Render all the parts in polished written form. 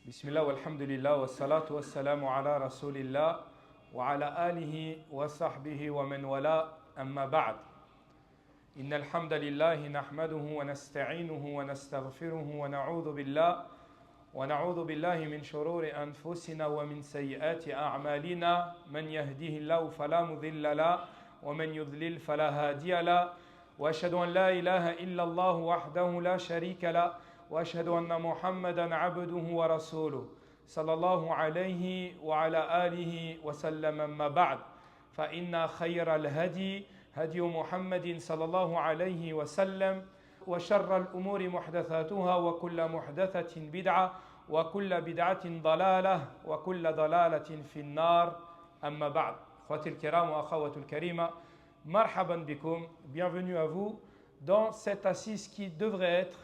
Bismillah walhamdulillah wa salatu wa salamu ala rasulillah wa ala alihi wa sahbihi wa man wala amma ba'd. Inna alhamdulillahi nahmaduhu wa nasta'inuhu wa nastaghfiruhu wa na'udhu billahi min shururi anfusina wa min sayyiati a'malina man yahdihillahu fala mudilla la wa man yudlil fala hadiya la wa ashhadu an la ilaha illa Allah wahdahu la sharika la وأشهد أن محمدًا عبده ورسوله صلى الله عليه وعلى آله وسلم أما بعد فإن خير الهدي هدي محمد صلى الله عليه وسلم وشر الأمور محدثاتها وكل محدثة بدعة وكل بدعة ضلالة وكل ضلالة في النار أما بعد أخواتي الكرام وأخواتي الكريمة مرحبا بكم bienvenue à vous dans cette assise qui devrait être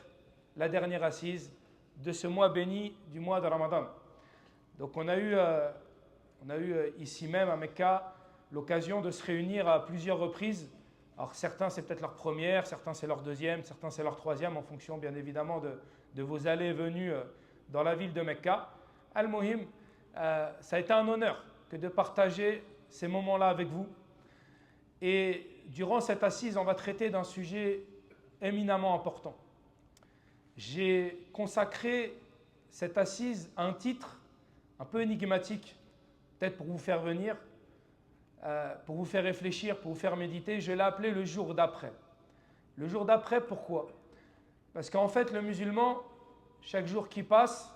la dernière assise de ce mois béni du mois de Ramadan. Donc on a eu ici même à Mecca l'occasion de se réunir à plusieurs reprises. Alors certains c'est peut-être leur première, certains c'est leur deuxième, certains c'est leur troisième en fonction bien évidemment de vos allées et venues dans la ville de Mecca. Al-Muhim, ça a été un honneur que de partager ces moments-là avec vous. Et durant cette assise, on va traiter d'un sujet éminemment important. J'ai consacré cette assise à un titre un peu énigmatique, peut-être pour vous faire venir, pour vous faire réfléchir, pour vous faire méditer. Je l'ai appelé le jour d'après. Le jour d'après, pourquoi? Parce qu'en fait, le musulman, chaque jour qui passe,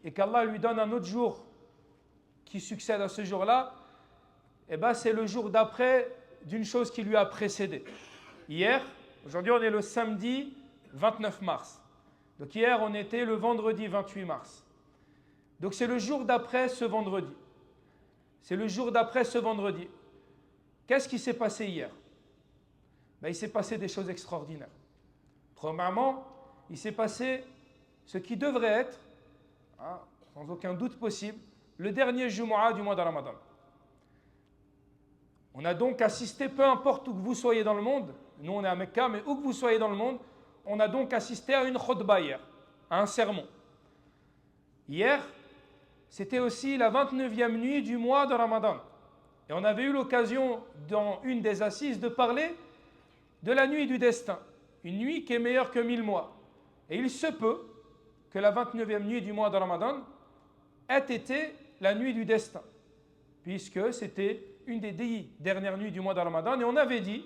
et qu'Allah lui donne un autre jour qui succède à ce jour-là, eh ben, c'est le jour d'après d'une chose qui lui a précédé. Hier, aujourd'hui on est le samedi 29 mars. Donc hier, on était le vendredi 28 mars. Donc c'est le jour d'après ce vendredi. C'est le jour d'après ce vendredi. Qu'est-ce qui s'est passé hier? Il s'est passé des choses extraordinaires. Premièrement, il s'est passé ce qui devrait être, sans aucun doute possible, le dernier Jumu'ah du mois de Ramadan. On a donc assisté, peu importe où que vous soyez dans le monde, nous on est à Mecca, mais où que vous soyez dans le monde, on a donc assisté à une khutbah hier, à un sermon. Hier, c'était aussi la 29e nuit du mois de Ramadan. Et on avait eu l'occasion, dans une des assises, de parler de la nuit du destin. Une nuit qui est meilleure que 1000 mois. Et il se peut que la 29e nuit du mois de Ramadan ait été la nuit du destin. Puisque c'était une des 10 dernières nuits du mois de Ramadan. Et on avait dit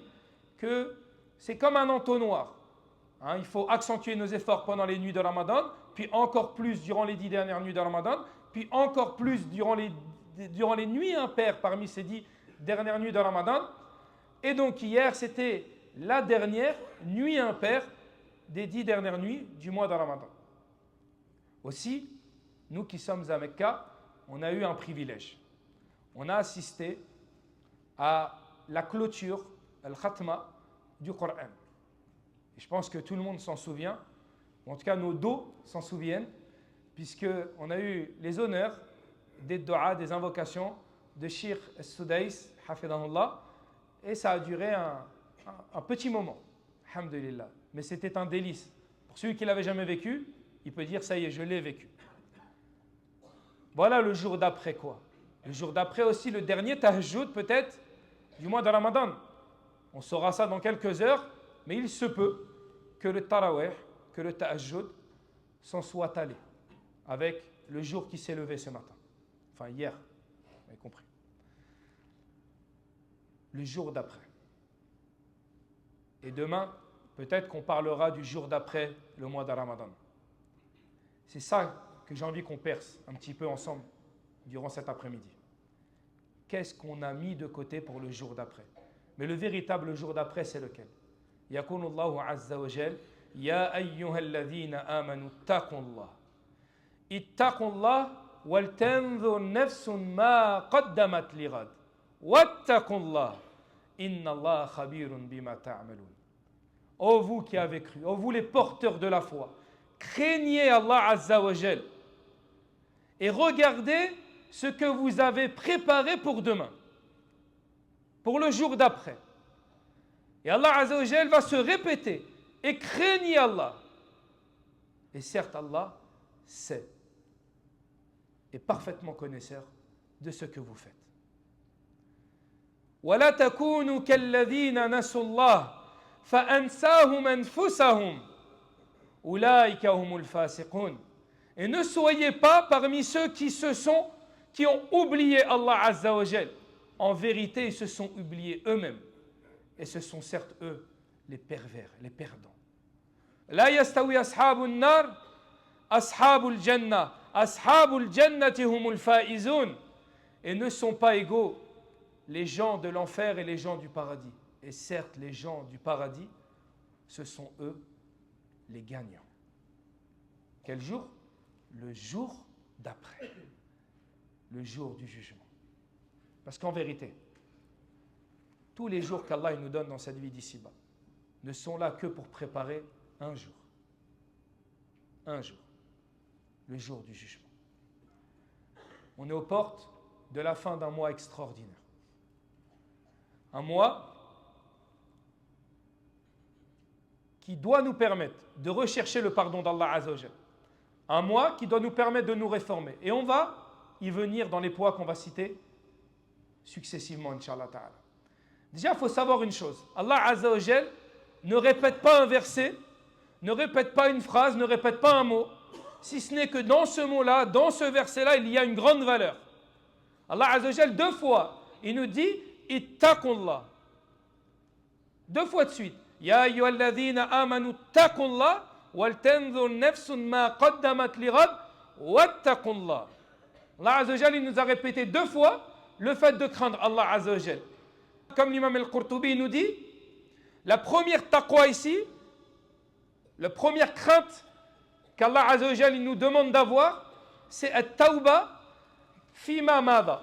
que c'est comme un entonnoir. Il faut accentuer nos efforts pendant les nuits de Ramadan, puis encore plus durant les 10 dernières nuits de Ramadan, puis encore plus durant les nuits impaires parmi ces 10 dernières nuits de Ramadan. Et donc hier, c'était la dernière nuit impaire des 10 dernières nuits du mois de Ramadan. Aussi, nous qui sommes à Mecca, on a eu un privilège. On a assisté à la clôture, al-Khatma, du Coran. Et je pense que tout le monde s'en souvient, ou en tout cas nos dos s'en souviennent, puisqu'on a eu les honneurs des du'as, des invocations de Cheikh Sudais, hafidahullah, et ça a duré un petit moment, alhamdulillah. Mais c'était un délice. Pour celui qui ne l'avait jamais vécu, il peut dire, ça y est, je l'ai vécu. Voilà le jour d'après quoi? Le jour d'après aussi, le dernier tahajjud peut-être du mois de Ramadan. On saura ça dans quelques heures, mais il se peut que le tarawih, que le tahajjud s'en soit allé avec le jour qui s'est levé ce matin. Enfin hier, vous avez compris. Le jour d'après. Et demain, peut-être qu'on parlera du jour d'après le mois de Ramadan. C'est ça que j'ai envie qu'on perce un petit peu ensemble durant cet après-midi. Qu'est-ce qu'on a mis de côté pour le jour d'après? Mais le véritable jour d'après, c'est lequel? يقول الله عز وجل يا أيها الذين آمنوا اتقوا الله اتقوا الله ولتنظر نفس ما قدمت لغد واتقوا الله إن الله خبير بما تعملون. Ô vous qui avez cru, ô vous les porteurs de la foi, craignez Allah Azza wa Jal et regardez ce que vous avez préparé pour demain, pour le jour d'après. Et Allah Azza wa Jal va se répéter et craignez Allah. Et certes Allah, sait, est parfaitement connaisseur de ce que vous faites. ولا تكونوا كالذين نسوا الله فأنساهم أنفسهم أولئك هم الفاسقون. Et ne soyez pas parmi ceux qui ont oublié Allah Azza wa Jal. En vérité, ils se sont oubliés eux-mêmes. Et ce sont certes eux les pervers, les perdants. لا يستوي أصحاب النار أصحاب الجنة أصحاب الجنة هم الفائزون. Et ne sont pas égaux les gens de l'enfer et les gens du paradis. Et certes, les gens du paradis, ce sont eux les gagnants. Quel jour? Le jour d'après. Le jour du jugement. Parce qu'en vérité, tous les jours qu'Allah nous donne dans cette vie d'ici-bas ne sont là que pour préparer un jour. Un jour. Le jour du jugement. On est aux portes de la fin d'un mois extraordinaire. Un mois qui doit nous permettre de rechercher le pardon d'Allah Azza wa Jal. Un mois qui doit nous permettre de nous réformer. Et on va y venir dans les poids qu'on va citer successivement, Inch'Allah Ta'ala. Déjà, il faut savoir une chose. Allah Azza wa Jal ne répète pas un verset, ne répète pas une phrase, ne répète pas un mot, si ce n'est que dans ce mot-là, dans ce verset-là, il y a une grande valeur. Allah Azza wa Jal, 2 fois, il nous dit « Ittaqullah ». 2 fois de suite. « Ya ayyuhalladhina amanu ittaqullah wal tanzur nafsun ma qaddamat lighad wattaqullah ». Allah Azza wa Jal, il nous a répété 2 fois le fait de craindre Allah Azza wa Jal. Comme l'imam al-Qurtubi nous dit, la première taqwa ici, la première crainte qu'Allah Azza wa Jal nous demande d'avoir, c'est at-tawba fima mada.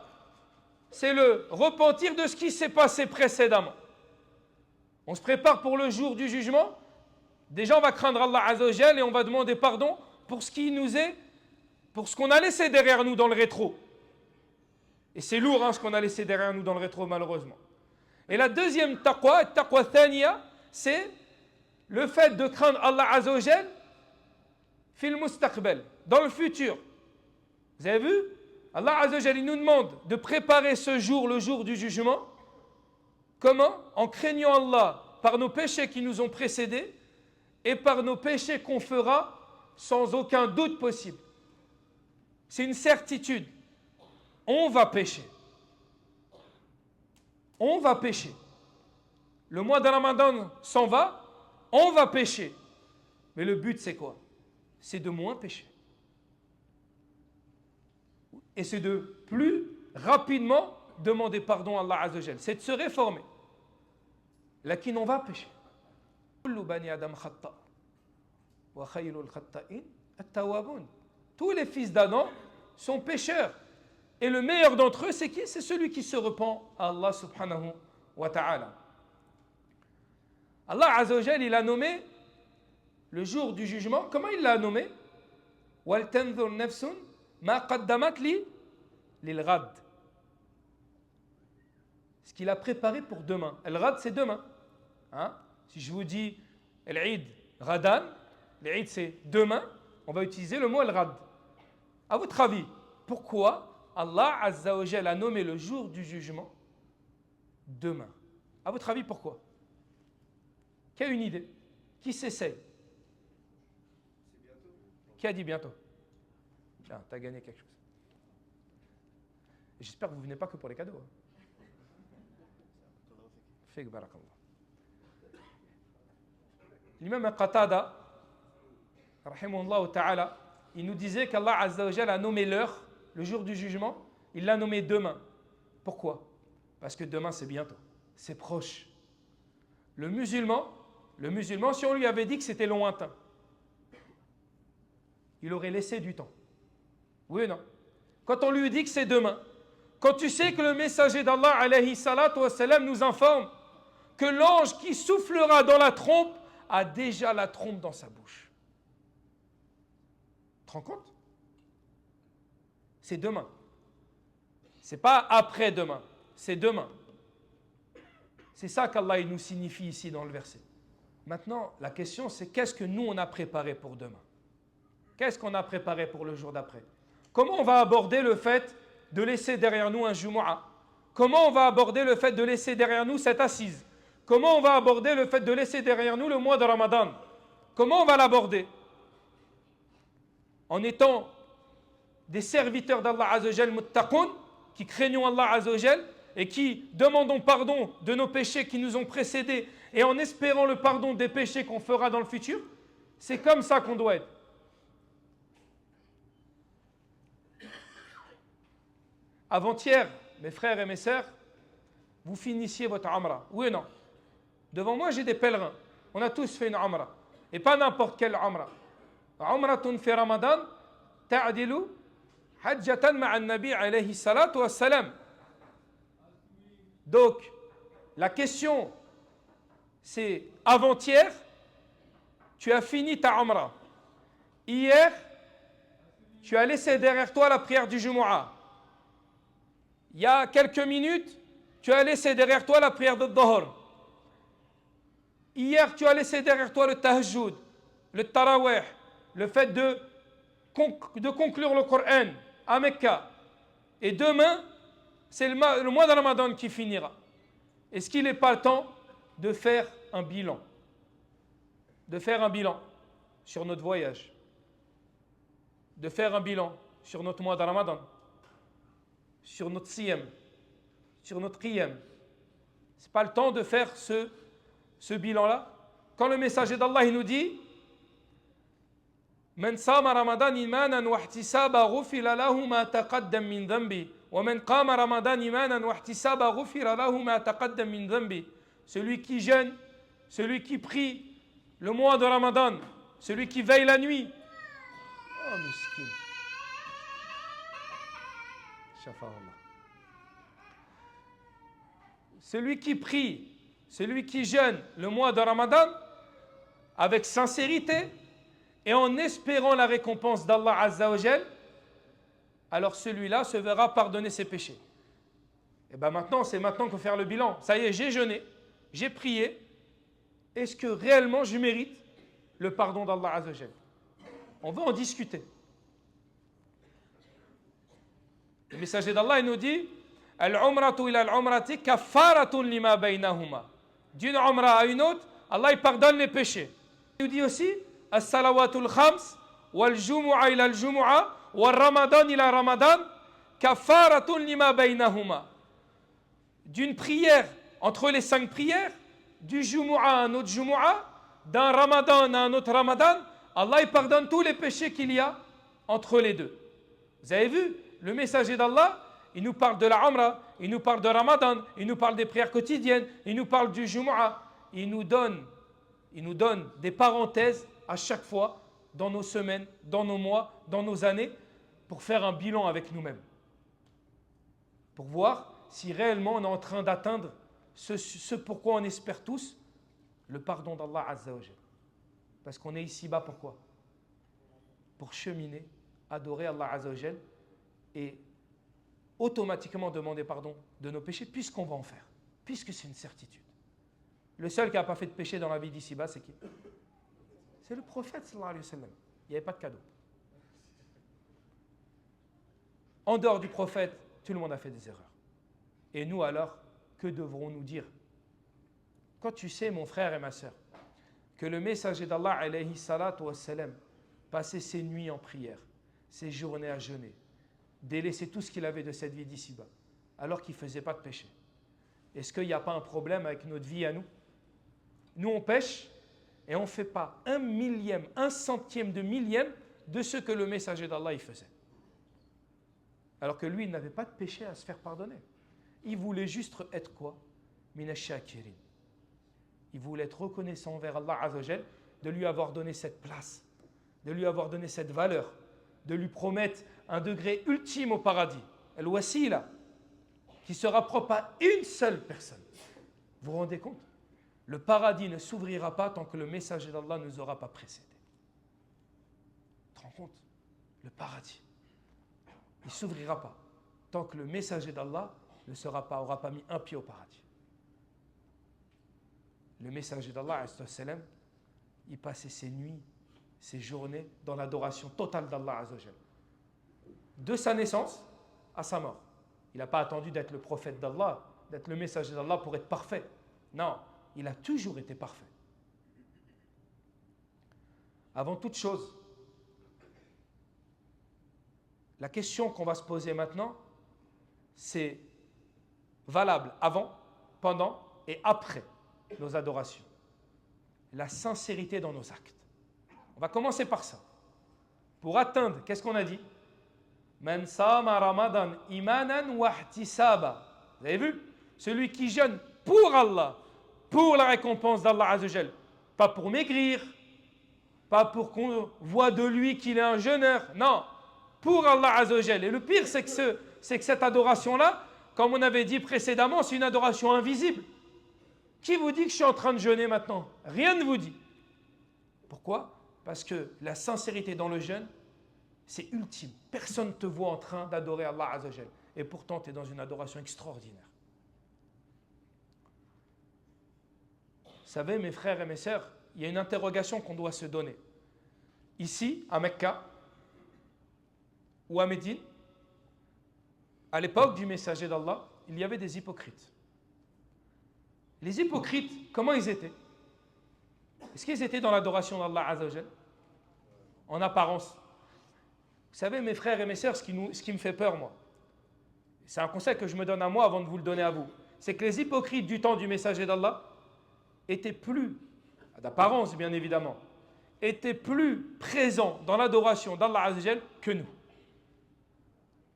C'est le repentir de ce qui s'est passé précédemment. On se prépare pour le jour du jugement. Déjà, on va craindre Allah Azza wa Jal et on va demander pardon pour ce qui nous est, pour ce qu'on a laissé derrière nous dans le rétro. Et c'est lourd ce qu'on a laissé derrière nous dans le rétro, malheureusement. Et la deuxième taqwa, taqwa thaniya, c'est le fait de craindre Allah Azza wa Jal fil mustaqbal, dans le futur. Vous avez vu? Allah Azza wa Jal, il nous demande de préparer ce jour, le jour du jugement. Comment? En craignant Allah par nos péchés qui nous ont précédés et par nos péchés qu'on fera sans aucun doute possible. C'est une certitude. On va pécher. On va pécher. Le mois de Ramadan s'en va, on va pécher. Mais le but, c'est quoi? C'est de moins pécher. Et c'est de plus rapidement demander pardon à Allah Azza wa Jal. C'est de se réformer. Lakin on va pécher. Tous les fils d'Adam sont pécheurs. Et le meilleur d'entre eux, c'est qui? C'est celui qui se repent à Allah subhanahu wa ta'ala. Allah Azza wa Jal, il a nommé le jour du jugement. Comment il l'a nommé? Wal tanzur nafsun ma qaddamat lil ghad. Ce qu'il a préparé pour demain. El ghad, c'est demain. Si je vous dis el-Eid ghadan, l'Eid c'est demain, on va utiliser le mot el ghad. À votre avis, pourquoi Allah Azza wa Jal a nommé le jour du jugement demain? À votre avis, pourquoi? Qui a une idée? Qui s'essaye? Qui a dit bientôt? Tiens, tu as gagné quelque chose. J'espère que vous ne venez pas que pour les cadeaux. Fik barakallah. L'imam Qatada, rahimahullah ta'ala, il nous disait qu'Allah Azza wa Jal a nommé l'heure, le jour du jugement, il l'a nommé demain. Pourquoi? Parce que demain c'est bientôt, c'est proche. Le musulman, si on lui avait dit que c'était lointain, il aurait laissé du temps. Oui ou non? Quand on lui dit que c'est demain, quand tu sais que le messager d'Allah alayhi salatu wa salam nous informe que l'ange qui soufflera dans la trompe a déjà la trompe dans sa bouche. Tu te rends compte? C'est demain. C'est pas après-demain, c'est demain. C'est ça qu'Allah nous signifie ici dans le verset. Maintenant, la question c'est qu'est-ce que nous on a préparé pour demain? Qu'est-ce qu'on a préparé pour le jour d'après? Comment on va aborder le fait de laisser derrière nous un Jumu'ah? Comment on va aborder le fait de laisser derrière nous cette assise? Comment on va aborder le fait de laisser derrière nous le mois de Ramadan? Comment on va l'aborder? En étant des serviteurs d'Allah Azzawajal muttaqoun, qui craignons Allah Azzawajal et qui demandons pardon de nos péchés qui nous ont précédés et en espérant le pardon des péchés qu'on fera dans le futur. C'est comme ça qu'on doit être. Avant-hier, mes frères et mes sœurs, vous finissiez votre Umrah. Oui ou non? Devant moi, j'ai des pèlerins. On a tous fait une Umrah. Et pas n'importe quelle Umrah. Umratun fi Ramadan, ta'dilu hajjatan ma'a nabi alayhi salatu wassalam. Donc, la question, c'est avant-hier, tu as fini ta Umrah. Hier, tu as laissé derrière toi la prière du Jumu'ah. Il y a quelques minutes, tu as laissé derrière toi la prière de Dhuhr. Hier, tu as laissé derrière toi le Tahajjud, le Tarawih, le fait de conclure le Coran à Mecca. Et demain, c'est le mois de Ramadan qui finira. Est-ce qu'il n'est pas le temps de faire un bilan? De faire un bilan sur notre voyage. De faire un bilan sur notre mois de Ramadan. Sur notre siyam. Sur notre qiyam. Ce n'est pas le temps de faire ce bilan-là. Quand le messager d'Allah il nous dit من صام رمضان إيمانا واحتسابا غفر له ما تقدم من ذنبه ومن قام رمضان إيمانا واحتسابا غفر له ما تقدم من ذنبه. Celui qui jeûne, celui qui prie le mois de Ramadan, celui qui veille la nuit. Oh miskin. Shafa'Allah. Celui qui prie, celui qui jeûne le mois de Ramadan avec sincérité et en espérant la récompense d'Allah Azza wa Jal, alors celui-là se verra pardonner ses péchés. Et bien maintenant, c'est maintenant qu'il faut faire le bilan. Ça y est, j'ai jeûné, j'ai prié. Est-ce que réellement je mérite le pardon d'Allah Azza wa Jal? On va en discuter. Le messager d'Allah il nous dit Al-umratu ila al-umrati kaffaratun lima baynahuma. D'une umrah à une autre, Allah il pardonne les péchés. Il nous dit aussi As-salawatul khams wal-jumu'a ila al-jumu'a wal-ramadan ila ramadan kaffaratun lima baynahuma. D'une prière entre les 5 prières, du jumu'a à un autre jumu'a, d'un ramadan à un autre ramadan, Allah il pardonne tous les péchés qu'il y a entre les deux. Vous avez vu, le messager d'Allah, il nous parle de la Umrah, il nous parle de Ramadan, il nous parle des prières quotidiennes, il nous parle du Jumu'ah. Il nous donne des parenthèses à chaque fois dans nos semaines, dans nos mois, dans nos années, pour faire un bilan avec nous-mêmes. Pour voir si réellement on est en train d'atteindre ce pourquoi on espère tous, le pardon d'Allah Azza wa Jal. Parce qu'on est ici-bas pourquoi? Pour cheminer, adorer Allah Azza wa Jal et automatiquement demander pardon de nos péchés puisqu'on va en faire, puisque c'est une certitude. Le seul qui n'a pas fait de péché dans la vie d'ici-bas, c'est qui? C'est le prophète sallallahu alayhi wa sallam. Il n'y avait pas de cadeau. En dehors du prophète, tout le monde a fait des erreurs. Et nous alors, que devrons-nous dire? Quand tu sais, mon frère et ma sœur, que le messager d'Allah alayhi salatu wa salam passait ses nuits en prière, ses journées à jeûner, délaisser tout ce qu'il avait de cette vie d'ici-bas, alors qu'il ne faisait pas de péché. Est-ce qu'il n'y a pas un problème avec notre vie à nous? Nous, on pêche et on ne fait pas 1/1000, 1/100 de millième de ce que le messager d'Allah il faisait. Alors que lui, il n'avait pas de péché à se faire pardonner. Il voulait juste être quoi? Minash shakirin. Il voulait être reconnaissant envers Allah Azza wa Jal de lui avoir donné cette place, de lui avoir donné cette valeur, de lui promettre un degré ultime au paradis, al-wasila, qui sera propre à une seule personne. Vous vous rendez compte? Le paradis ne s'ouvrira pas tant que le messager d'Allah ne nous aura pas précédé. Tu te rends compte? Le paradis, il ne s'ouvrira pas tant que le messager d'Allah n'aura pas mis un pied au paradis. Le messager d'Allah, il passait ses nuits séjourné dans l'adoration totale d'Allah Azzawajal. De sa naissance à sa mort. Il n'a pas attendu d'être le prophète d'Allah, d'être le messager d'Allah pour être parfait. Non, il a toujours été parfait. Avant toute chose, la question qu'on va se poser maintenant, c'est valable avant, pendant et après nos adorations. La sincérité dans nos actes. On va commencer par ça. Pour atteindre, qu'est-ce qu'on a dit? Man sama ramadan imanan wa ihtisaba. Vous avez vu? Celui qui jeûne pour Allah, pour la récompense d'Allah Azzawajal, pas pour maigrir, pas pour qu'on voit de lui qu'il est un jeûneur, non, pour Allah Azzawajal. Et le pire, c'est que cette adoration-là, comme on avait dit précédemment, c'est une adoration invisible. Qui vous dit que je suis en train de jeûner maintenant? Rien ne vous dit. Pourquoi? Parce que la sincérité dans le jeûne, c'est ultime. Personne ne te voit en train d'adorer Allah Azzawajal. Et pourtant, tu es dans une adoration extraordinaire. Vous savez, mes frères et mes sœurs, il y a une interrogation qu'on doit se donner. Ici, à Mecca, ou à Médine, à l'époque du messager d'Allah, il y avait des hypocrites. Les hypocrites, comment ils étaient? Est-ce qu'ils étaient dans l'adoration d'Allah Azzawajal? En apparence. Vous savez, mes frères et mes sœurs, ce qui me fait peur, moi, c'est un conseil que je me donne à moi avant de vous le donner à vous, c'est que les hypocrites du temps du messager d'Allah étaient plus, d'apparence bien évidemment, étaient plus présents dans l'adoration d'Allah Azzawajal que nous.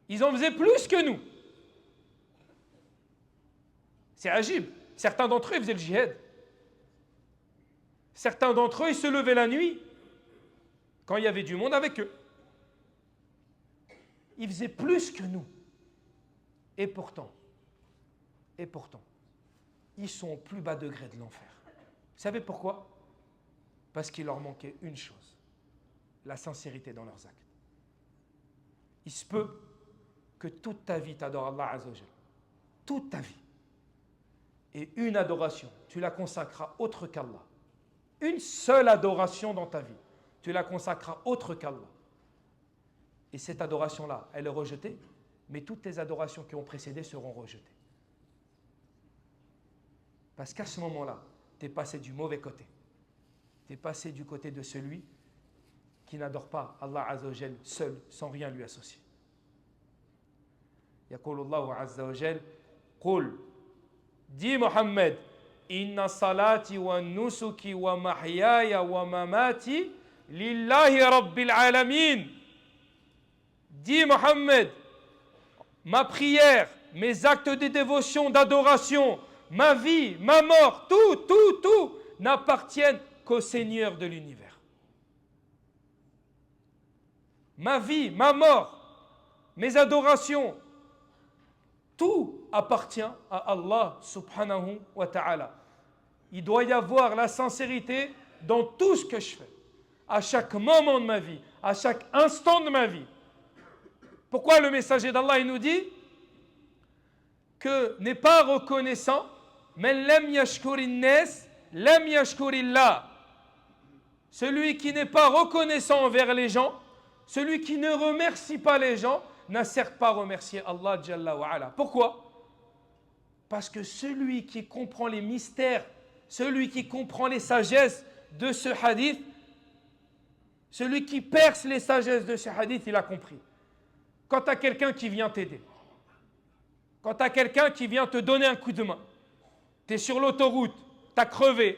Ils en faisaient plus que nous. C'est agib. Certains d'entre eux faisaient le djihad. Certains d'entre eux, ils se levaient la nuit quand il y avait du monde avec eux. Ils faisaient plus que nous. Et pourtant, ils sont au plus bas degré de l'enfer. Vous savez pourquoi? Parce qu'il leur manquait une chose, la sincérité dans leurs actes. Il se peut que toute ta vie t'adore Allah Azzawajal. Toute ta vie. Et une adoration, tu la consacreras autre qu'Allah. Une seule adoration dans ta vie, tu la consacreras autre qu'Allah. Et cette adoration-là, elle est rejetée, mais toutes tes adorations qui ont précédé seront rejetées. Parce qu'à ce moment-là, tu es passé du mauvais côté. Tu es passé du côté de celui qui n'adore pas Allah Azzawajal seul, sans rien lui associer. يقول الله عز وجل قل dis Mohammed inna salati wa nusuki wa mahyaya wa mamati lillahi rabbil alamin. Dis Mohammed, ma prière, mes actes de dévotion, d'adoration, ma vie, ma mort, tout n'appartiennent qu'au Seigneur de l'univers. Ma vie, ma mort, mes adorations, tout appartient à Allah subhanahu wa ta'ala. Il doit y avoir la sincérité dans tout ce que je fais, à chaque moment de ma vie, à chaque instant de ma vie. Pourquoi le messager d'Allah il nous dit que n'est pas reconnaissant, mais lam yashkurin nas, lam yashkurillah. Celui qui n'est pas reconnaissant envers les gens, celui qui ne remercie pas les gens, n'a certes pas remercié Allah Jalla wa Ala. Pourquoi? Parce que celui qui comprend les mystères, celui qui comprend les sagesses de ce hadith, celui qui perce les sagesses de ce hadith, il a compris. Quand tu as quelqu'un qui vient t'aider, quand tu as quelqu'un qui vient te donner un coup de main, tu es sur l'autoroute, tu as crevé,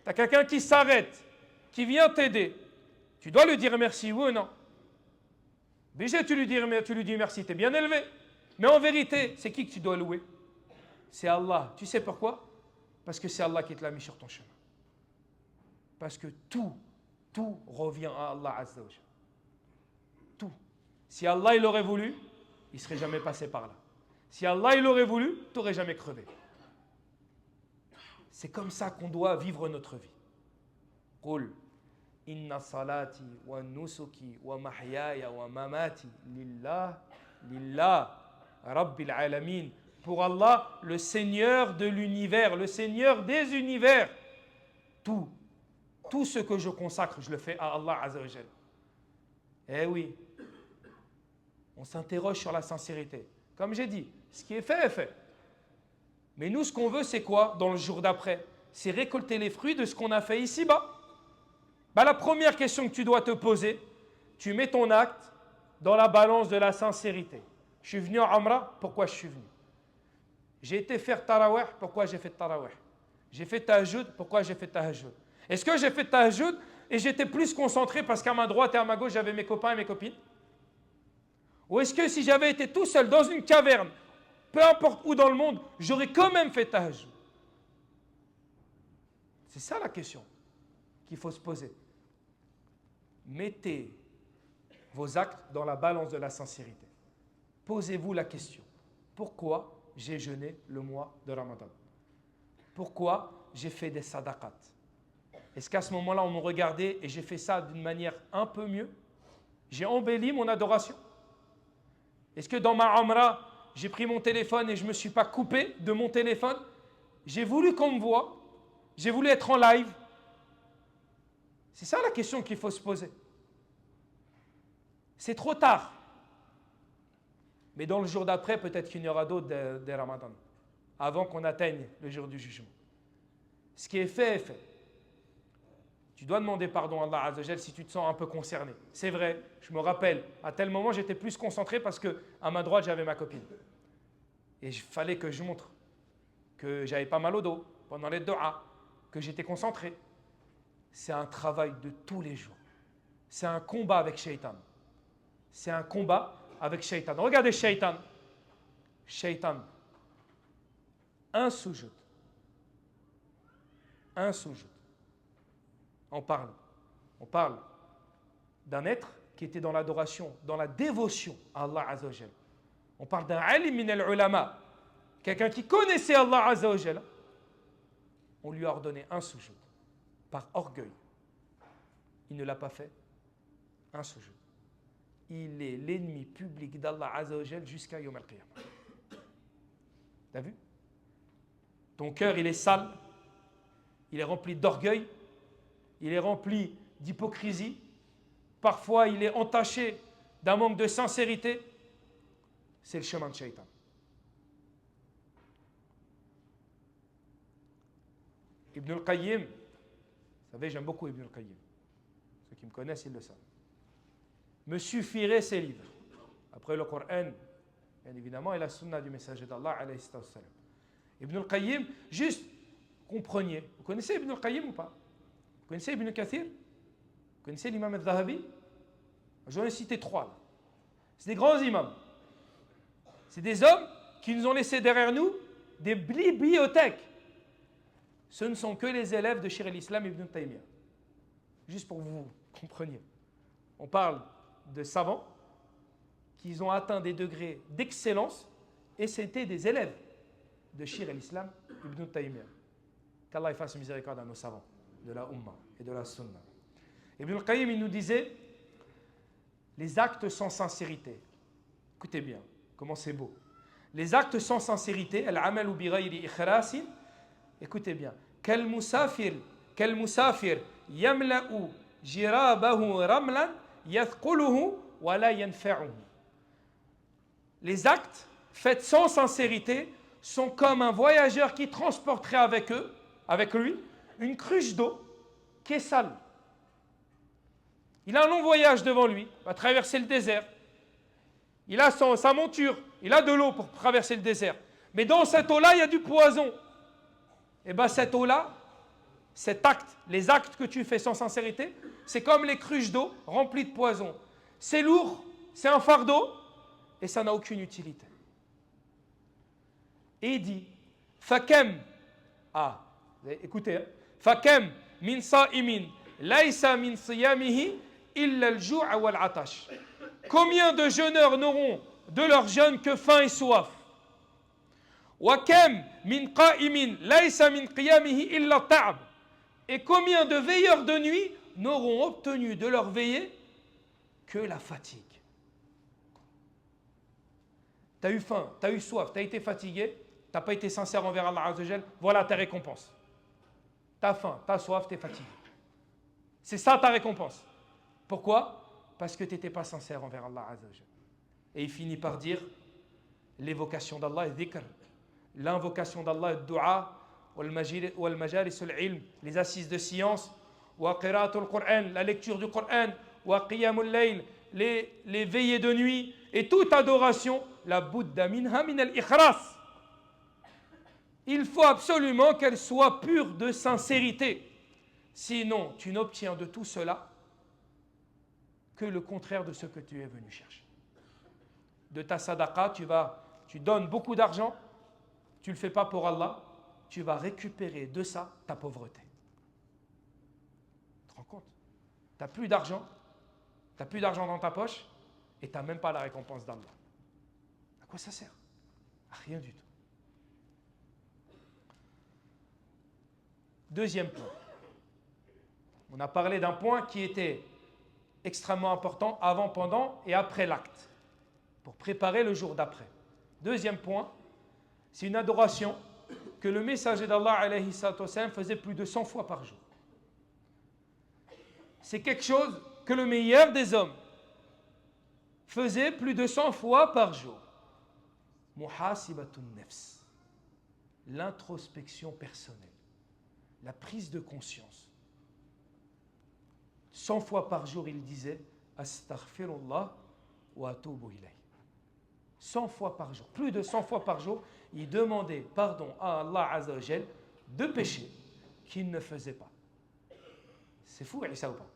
tu as quelqu'un qui s'arrête, qui vient t'aider, tu dois lui dire merci, oui ou non? Déjà, tu lui dis merci, tu es bien élevé. Mais en vérité, c'est qui que tu dois louer? C'est Allah. Tu sais pourquoi? Parce que c'est Allah qui te l'a mis sur ton chemin. Parce que tout revient à Allah Azza wa Jalla. Tout. Si Allah il aurait voulu, il ne serait jamais passé par là. Si Allah il aurait voulu, tu n'aurais jamais crevé. C'est comme ça qu'on doit vivre notre vie. Qul inna salati wa nusuki wa mahyaya wa mamati lillah rabbil alamin. Pour Allah, le Seigneur de l'univers, le Seigneur des univers. Tout Tout ce que je consacre, je le fais à Allah Azza wa Jal. Eh oui, on s'interroge sur la sincérité. Comme j'ai dit, ce qui est fait est fait. Mais nous, ce qu'on veut, c'est quoi dans le jour d'après? C'est récolter les fruits de ce qu'on a fait ici-bas. La première question que tu dois te poser, tu mets ton acte dans la balance de la sincérité. Je suis venu à Umrah, pourquoi je suis venu? J'ai été faire Tarawih, pourquoi j'ai fait Tarawih? J'ai fait Tahajjud, pourquoi j'ai fait Tahajjud? Est-ce que j'ai fait Tahajjud et j'étais plus concentré parce qu'à ma droite et à ma gauche, j'avais mes copains et mes copines? Ou est-ce que si j'avais été tout seul dans une caverne, peu importe où dans le monde, j'aurais quand même fait Tahajjud? C'est ça la question qu'il faut se poser. Mettez vos actes dans la balance de la sincérité. Posez-vous la question. Pourquoi j'ai jeûné le mois de Ramadan? Pourquoi j'ai fait des sadaqat? Est-ce qu'à ce moment-là, on me regardait et j'ai fait ça d'une manière un peu mieux? J'ai embelli mon adoration? Est-ce que dans ma Umrah, j'ai pris mon téléphone et je ne me suis pas coupé de mon téléphone? J'ai voulu qu'on me voie. J'ai voulu être en live. C'est ça la question qu'il faut se poser. C'est trop tard. Mais dans le jour d'après, peut-être qu'il y aura d'autres des Ramadan, avant qu'on atteigne le jour du jugement. Ce qui est fait est fait. Tu dois demander pardon à Allah Azza wa Jal si tu te sens un peu concerné. C'est vrai, je me rappelle, à tel moment, j'étais plus concentré parce qu'à ma droite, j'avais ma copine. Et il fallait que je montre que j'avais pas mal au dos pendant les doigts, que j'étais concentré. C'est un travail de tous les jours. C'est un combat avec Shaitan. C'est un combat avec Shaitan. Regardez Shaitan. Shaitan. Un sujoud. Un sujoud. On parle d'un être qui était dans l'adoration, dans la dévotion à Allah Azza wa Jal. On parle d'un alim min al-ulama, quelqu'un qui connaissait Allah Azza wa Jal. On lui a ordonné un sujoud par orgueil. Il ne l'a pas fait. Un sujoud. Il est l'ennemi public d'Allah Azza wa Jal jusqu'à Yom al-Qiyamah. T'as vu? Ton cœur, il est sale. Il est rempli d'orgueil. Il est rempli d'hypocrisie. Parfois, il est entaché d'un manque de sincérité. C'est le chemin de Shaitan. Ibn al-Qayyim, vous savez, j'aime beaucoup Ibn al-Qayyim. Ceux qui me connaissent, ils le savent. Me suffiraient ces livres. Après le Coran, bien évidemment, et la sunna du messager d'Allah, alayhi salam. Ibn al-Qayyim, juste, comprenez. Vous connaissez Ibn al-Qayyim ou pas? Vous connaissez Ibn Kathir? Vous connaissez l'imam al-Dhahabi? J'en ai cité 3 là. C'est des grands imams. C'est des hommes qui nous ont laissé derrière nous des bibliothèques. Ce ne sont que les élèves de Cheikh al-Islam Ibn Taymiyyah. Juste pour que vous compreniez. On parle de savants qui ont atteint des degrés d'excellence et c'était des élèves de Cheikh al-Islam Ibn Taymiyyah. Qu'Allah fasse miséricorde à nos savants de la Ummah et de la Sunna. Ibn al-Qayyim, il nous disait les actes sans sincérité. Écoutez bien, comment c'est beau. Les actes sans sincérité, al-amalu bi ghayri ikhlasin, écoutez bien, quel musafir yamla'u jirabahu ramlan yathquluhu wa la yanfa'uhu. Les actes faits sans sincérité sont comme un voyageur qui transporterait avec lui, une cruche d'eau qui est sale. Il a un long voyage devant lui, il va traverser le désert. Il a sa monture, il a de l'eau pour traverser le désert. Mais dans cette eau-là, il y a du poison. Et bien cette eau-là, les actes que tu fais sans sincérité, c'est comme les cruches d'eau remplies de poison. C'est lourd, c'est un fardeau, et ça n'a aucune utilité. Et il dit, Fakem, écoutez, Fakem min sa'imin, laïsa min siyamihi, illa al-ju'a wal-atash. Combien de jeûneurs n'auront de leur jeûne que faim et soif? Wakem min qa'imin, laïsa min qiyamihi, illa ta'ab. Et combien de veilleurs de nuit n'auront obtenu de leur veillée que la fatigue? Tu as eu faim, tu as eu soif, tu as été fatigué, tu n'as pas été sincère envers Allah Azza wa Jal, voilà ta récompense. Tu as faim, tu as soif, tu es fatigué. C'est ça ta récompense. Pourquoi? Parce que tu n'étais pas sincère envers Allah Azza wa Jalla. Et il finit par dire l'évocation d'Allah et dhikr, l'invocation d'Allah et dua, wal majalis al ilm, les assises de science, wa qira'atul Qur'an, la lecture du Qur'an, wa qiyamul layl, les veillées de nuit, et toute adoration, la budda minha min al-ikhras. Il faut absolument qu'elle soit pure de sincérité. Sinon, tu n'obtiens de tout cela que le contraire de ce que tu es venu chercher. De ta sadaqa, tu donnes beaucoup d'argent, tu ne le fais pas pour Allah, tu vas récupérer de ça ta pauvreté. Tu te rends compte? Tu n'as plus d'argent, dans ta poche, et tu n'as même pas la récompense d'Allah. À quoi ça sert? À rien du tout. Deuxième point. On a parlé d'un point qui était extrêmement important avant, pendant et après l'acte, pour préparer le jour d'après. Deuxième point, c'est une adoration que le messager d'Allah alayhi salatu wassalam faisait plus de 100 fois par jour. C'est quelque chose que le meilleur des hommes faisait plus de 100 fois par jour. Muhasibatun nafs, l'introspection personnelle, la prise de conscience. 100 fois par jour, il disait Astaghfirullah wa atubu ilayh. 100 fois par jour, plus de 100 fois par jour, il demandait pardon à Allah Azza wa Jal de péchés qu'il ne faisait pas. C'est fou, Issa ou pas?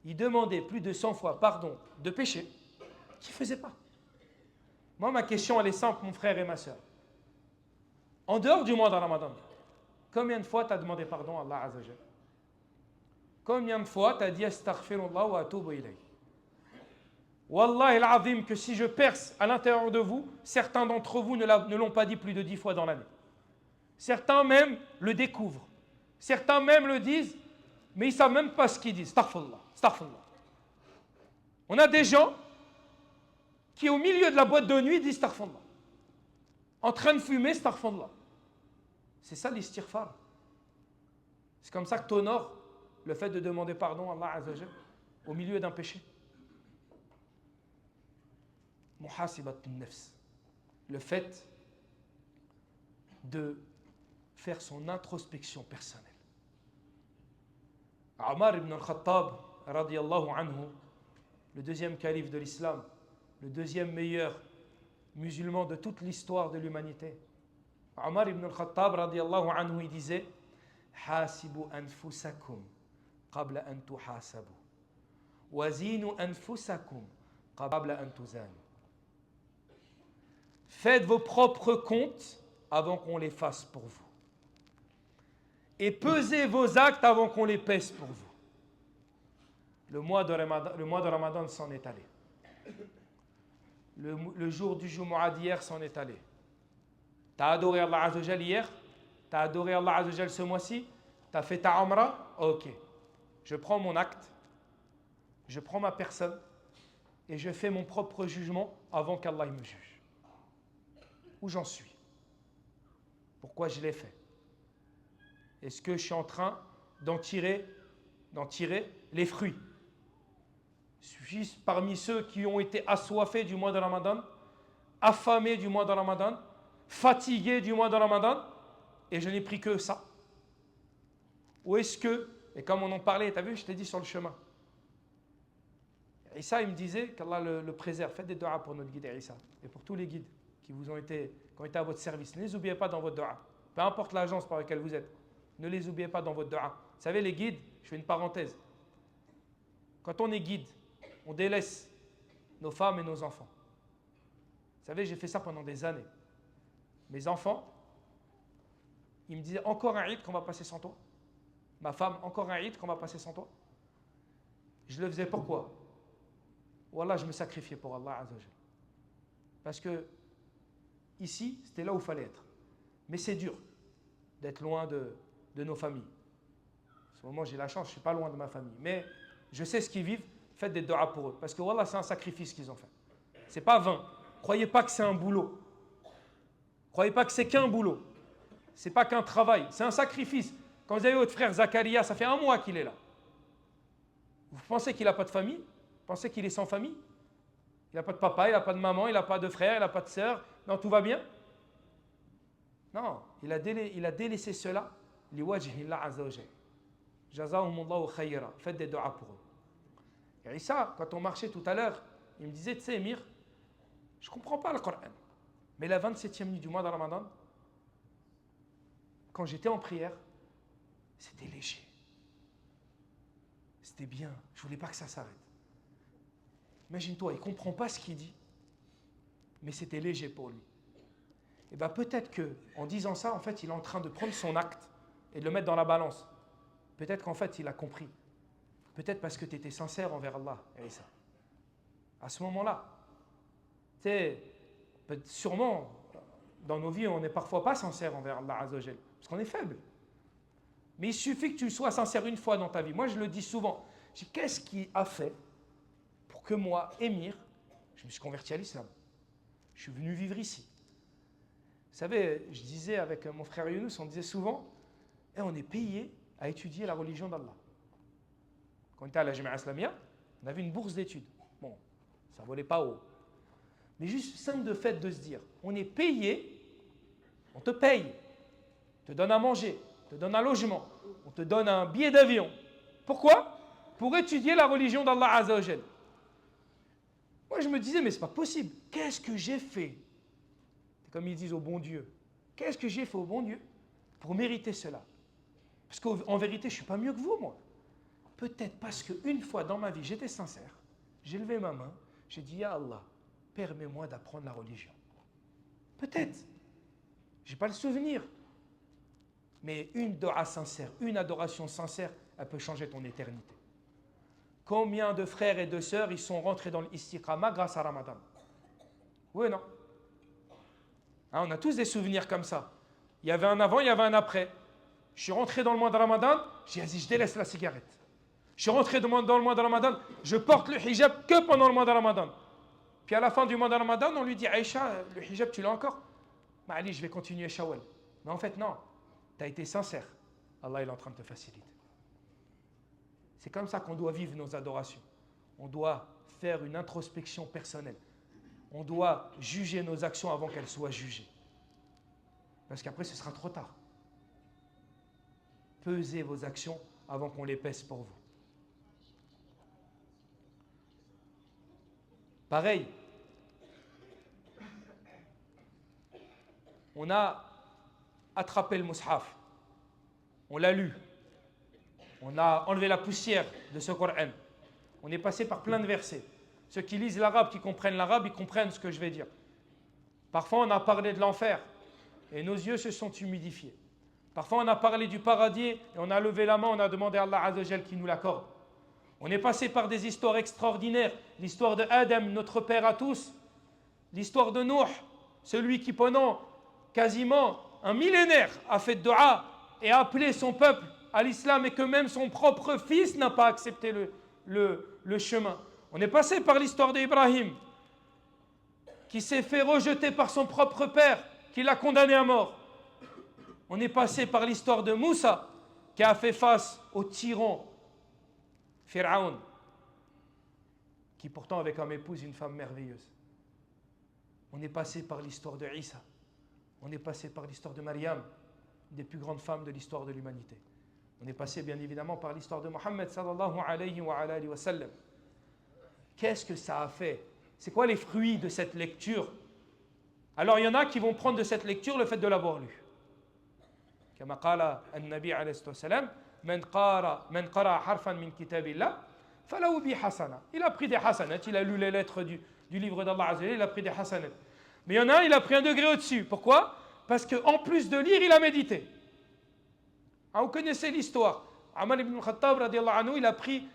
Il demandait plus de 100 fois pardon de péchés qu'il ne faisait pas. Moi, ma question, elle est simple, mon frère et ma soeur. En dehors du mois de Ramadan, combien de fois tu as demandé pardon à Allah Azza wa Jal? Combien de fois tu as dit Astaghfirullah wa atubu ilayh? Wallahi al-azim que si je perce à l'intérieur de vous, certains d'entre vous ne l'ont pas dit plus de 10 fois dans l'année. Certains même le découvrent. Certains même le disent, mais ils ne savent même pas ce qu'ils disent. Astaghfirullah, astaghfirullah. On a des gens qui au milieu de la boîte de nuit disent astaghfirullah. En train de fumer, astaghfirullah. C'est ça l'istighfar. C'est comme ça que tu honores le fait de demander pardon à Allah Azza wa Jal au milieu d'un péché. Muhasibatun nafs, le fait de faire son introspection personnelle. Omar ibn al-Khattab, radiyallahu anhu, le deuxième calife de l'islam, le deuxième meilleur musulman de toute l'histoire de l'humanité. Omar ibn al-Khattab, radiyallahu anhu, il disait Hasibu anfusakum qabla an tuhasabu wazinu anfusakum qabla an tuzanu. Faites vos propres comptes avant qu'on les fasse pour vous. Et pesez vos actes avant qu'on les pèse pour vous. Le mois de Ramadan s'en est allé. Le jour du Jumu'ah d'hier s'en est allé. Tu as adoré Allah Azza wa Jal hier? Tu as adoré Allah Azza wa Jal ce mois-ci? Tu as fait ta Umrah? Ok. Je prends mon acte, je prends ma personne et je fais mon propre jugement avant qu'Allah me juge. Où j'en suis? Pourquoi je l'ai fait? Est-ce que je suis en train d'en tirer les fruits? Suis-je parmi ceux qui ont été assoiffés du mois de Ramadan, affamés du mois de Ramadan, fatigués du mois de Ramadan, et je n'ai pris que ça? Ou est-ce que, et comme on en parlait, tu as vu, je t'ai dit sur le chemin, Issa, il me disait qu'Allah le préserve. Faites des doigts pour notre guide Issa et pour tous les guides qui ont été à votre service. Ne les oubliez pas dans votre doua. Peu importe l'agence par laquelle vous êtes, ne les oubliez pas dans votre doua. Vous savez, les guides, je fais une parenthèse. Quand on est guide, on délaisse nos femmes et nos enfants. Vous savez, j'ai fait ça pendant des années. Mes enfants, ils me disaient encore un Eid qu'on va passer sans toi. Ma femme, encore un Eid qu'on va passer sans toi. Je le faisais pourquoi? Wallah, je me sacrifiais pour Allah Azza wa Jal. Parce que ici, c'était là où il fallait être. Mais c'est dur d'être loin de nos familles. En ce moment, j'ai la chance, je ne suis pas loin de ma famille. Mais je sais ce qu'ils vivent, faites des doigts pour eux. Parce que Wallah, c'est un sacrifice qu'ils ont fait. Ce n'est pas vain. Croyez pas que c'est un boulot. Croyez pas que c'est qu'un boulot. Ce n'est pas qu'un travail, c'est un sacrifice. Quand vous avez votre frère Zakaria, ça fait 1 mois qu'il est là. Vous pensez qu'il n'a pas de famille? Vous pensez qu'il est sans famille? Il n'a pas de papa, il n'a pas de maman, il n'a pas de frère, il n'a pas de sœur. Non, tout va bien? Non, il a délaissé cela. Liwajhillah azza wa jalla. Jazahumullahu khayra. Faites des doigts pour eux. Et ça, quand on marchait tout à l'heure, il me disait, tu sais, Emir, je ne comprends pas le Coran. Mais la 27e nuit du mois de Ramadan, quand j'étais en prière, c'était léger. C'était bien. Je ne voulais pas que ça s'arrête. Imagine-toi, il ne comprend pas ce qu'il dit, mais c'était léger pour lui. Et bien peut-être qu'en disant ça, en fait, il est en train de prendre son acte et de le mettre dans la balance. Peut-être qu'en fait, il a compris. Peut-être parce que tu étais sincère envers Allah. Et ça. À ce moment-là, tu sais, sûrement, dans nos vies, on n'est parfois pas sincère envers Allah Azza wa Jal, parce qu'on est faible. Mais il suffit que tu sois sincère une fois dans ta vie. Moi, je le dis souvent. Je dis, qu'est-ce qui a fait pour que moi, Émir, je me suis converti à l'islam? Je suis venu vivre ici. Vous savez, je disais avec mon frère Younous, on disait souvent, on est payé à étudier la religion d'Allah. Quand on était à la Jami'a Islamia, on avait une bourse d'études. Bon, ça ne volait pas haut. Mais juste simple de fait de se dire, on est payé, on te paye, on te donne à manger, on te donne un logement, on te donne un billet d'avion. Pourquoi? Pour étudier la religion d'Allah Azza wa Jal. Moi je me disais, mais ce n'est pas possible. Qu'est-ce que j'ai fait? C'est comme ils disent au bon Dieu. Qu'est-ce que j'ai fait au bon Dieu pour mériter cela? Parce qu'en vérité, je ne suis pas mieux que vous, moi. Peut-être parce qu'une fois dans ma vie, j'étais sincère. J'ai levé ma main, j'ai dit, Ya Allah, permets-moi d'apprendre la religion. Peut-être. Je n'ai pas le souvenir. Mais une dua sincère, une adoration sincère, elle peut changer ton éternité. Combien de frères et de sœurs ils sont rentrés dans l'istiqama grâce à Ramadan? Oui ou non? On a tous des souvenirs comme ça. Il y avait un avant, il y avait un après. Je suis rentré dans le mois de Ramadan, j'ai dit, je délaisse la cigarette. Je suis rentré dans le mois de Ramadan, je porte le hijab que pendant le mois de Ramadan. Puis à la fin du mois de Ramadan, on lui dit, Aïcha, le hijab, tu l'as encore? Bah, allez, je vais continuer Shawwal. Mais en fait, non. Tu as été sincère. Allah il est en train de te faciliter. C'est comme ça qu'on doit vivre nos adorations. On doit faire une introspection personnelle. On doit juger nos actions avant qu'elles soient jugées. Parce qu'après, ce sera trop tard. Pesez vos actions avant qu'on les pèse pour vous. Pareil, on a attrapé le mushaf, on l'a lu, on a enlevé la poussière de ce Coran, on est passé par plein de versets. Ceux qui lisent l'arabe, qui comprennent l'arabe, ils comprennent ce que je vais dire. Parfois on a parlé de l'enfer et nos yeux se sont humidifiés. Parfois on a parlé du paradis et on a levé la main, on a demandé à Allah Azza wa Jal qui nous l'accorde. On est passé par des histoires extraordinaires. L'histoire de Adam, notre père à tous. L'histoire de Nuh, celui qui pendant quasiment un millénaire a fait dua et a appelé son peuple à l'islam et que même son propre fils n'a pas accepté le chemin. On est passé par l'histoire d'Ibrahim qui s'est fait rejeter par son propre père, qui l'a condamné à mort. On est passé par l'histoire de Moussa qui a fait face au tyran Pharaon, qui pourtant avait comme épouse une femme merveilleuse. On est passé par l'histoire de Isa. On est passé par l'histoire de Maryam, une des plus grandes femmes de l'histoire de l'humanité. On est passé bien évidemment par l'histoire de Mohammed sallallahu alayhi wa sallam. Qu'est-ce que ça a fait? C'est quoi les fruits de cette lecture? Alors il y en a qui vont prendre de cette lecture le fait de l'avoir lu. Comme قال النبي عليه الصلاة والسلام من قرأ حرفا من كتاب الله فله به حسنة. Il a pris des hasanat, il a lu les lettres du livre d'Allah Azza wa Jalla, il a pris des hasanat. Mais il y en a un, il a pris un degré au-dessus. Pourquoi? Parce qu'en plus de lire, il a médité. Vous connaissez l'histoire. Omar ibn Khattab, radiallahu anhu, il a pris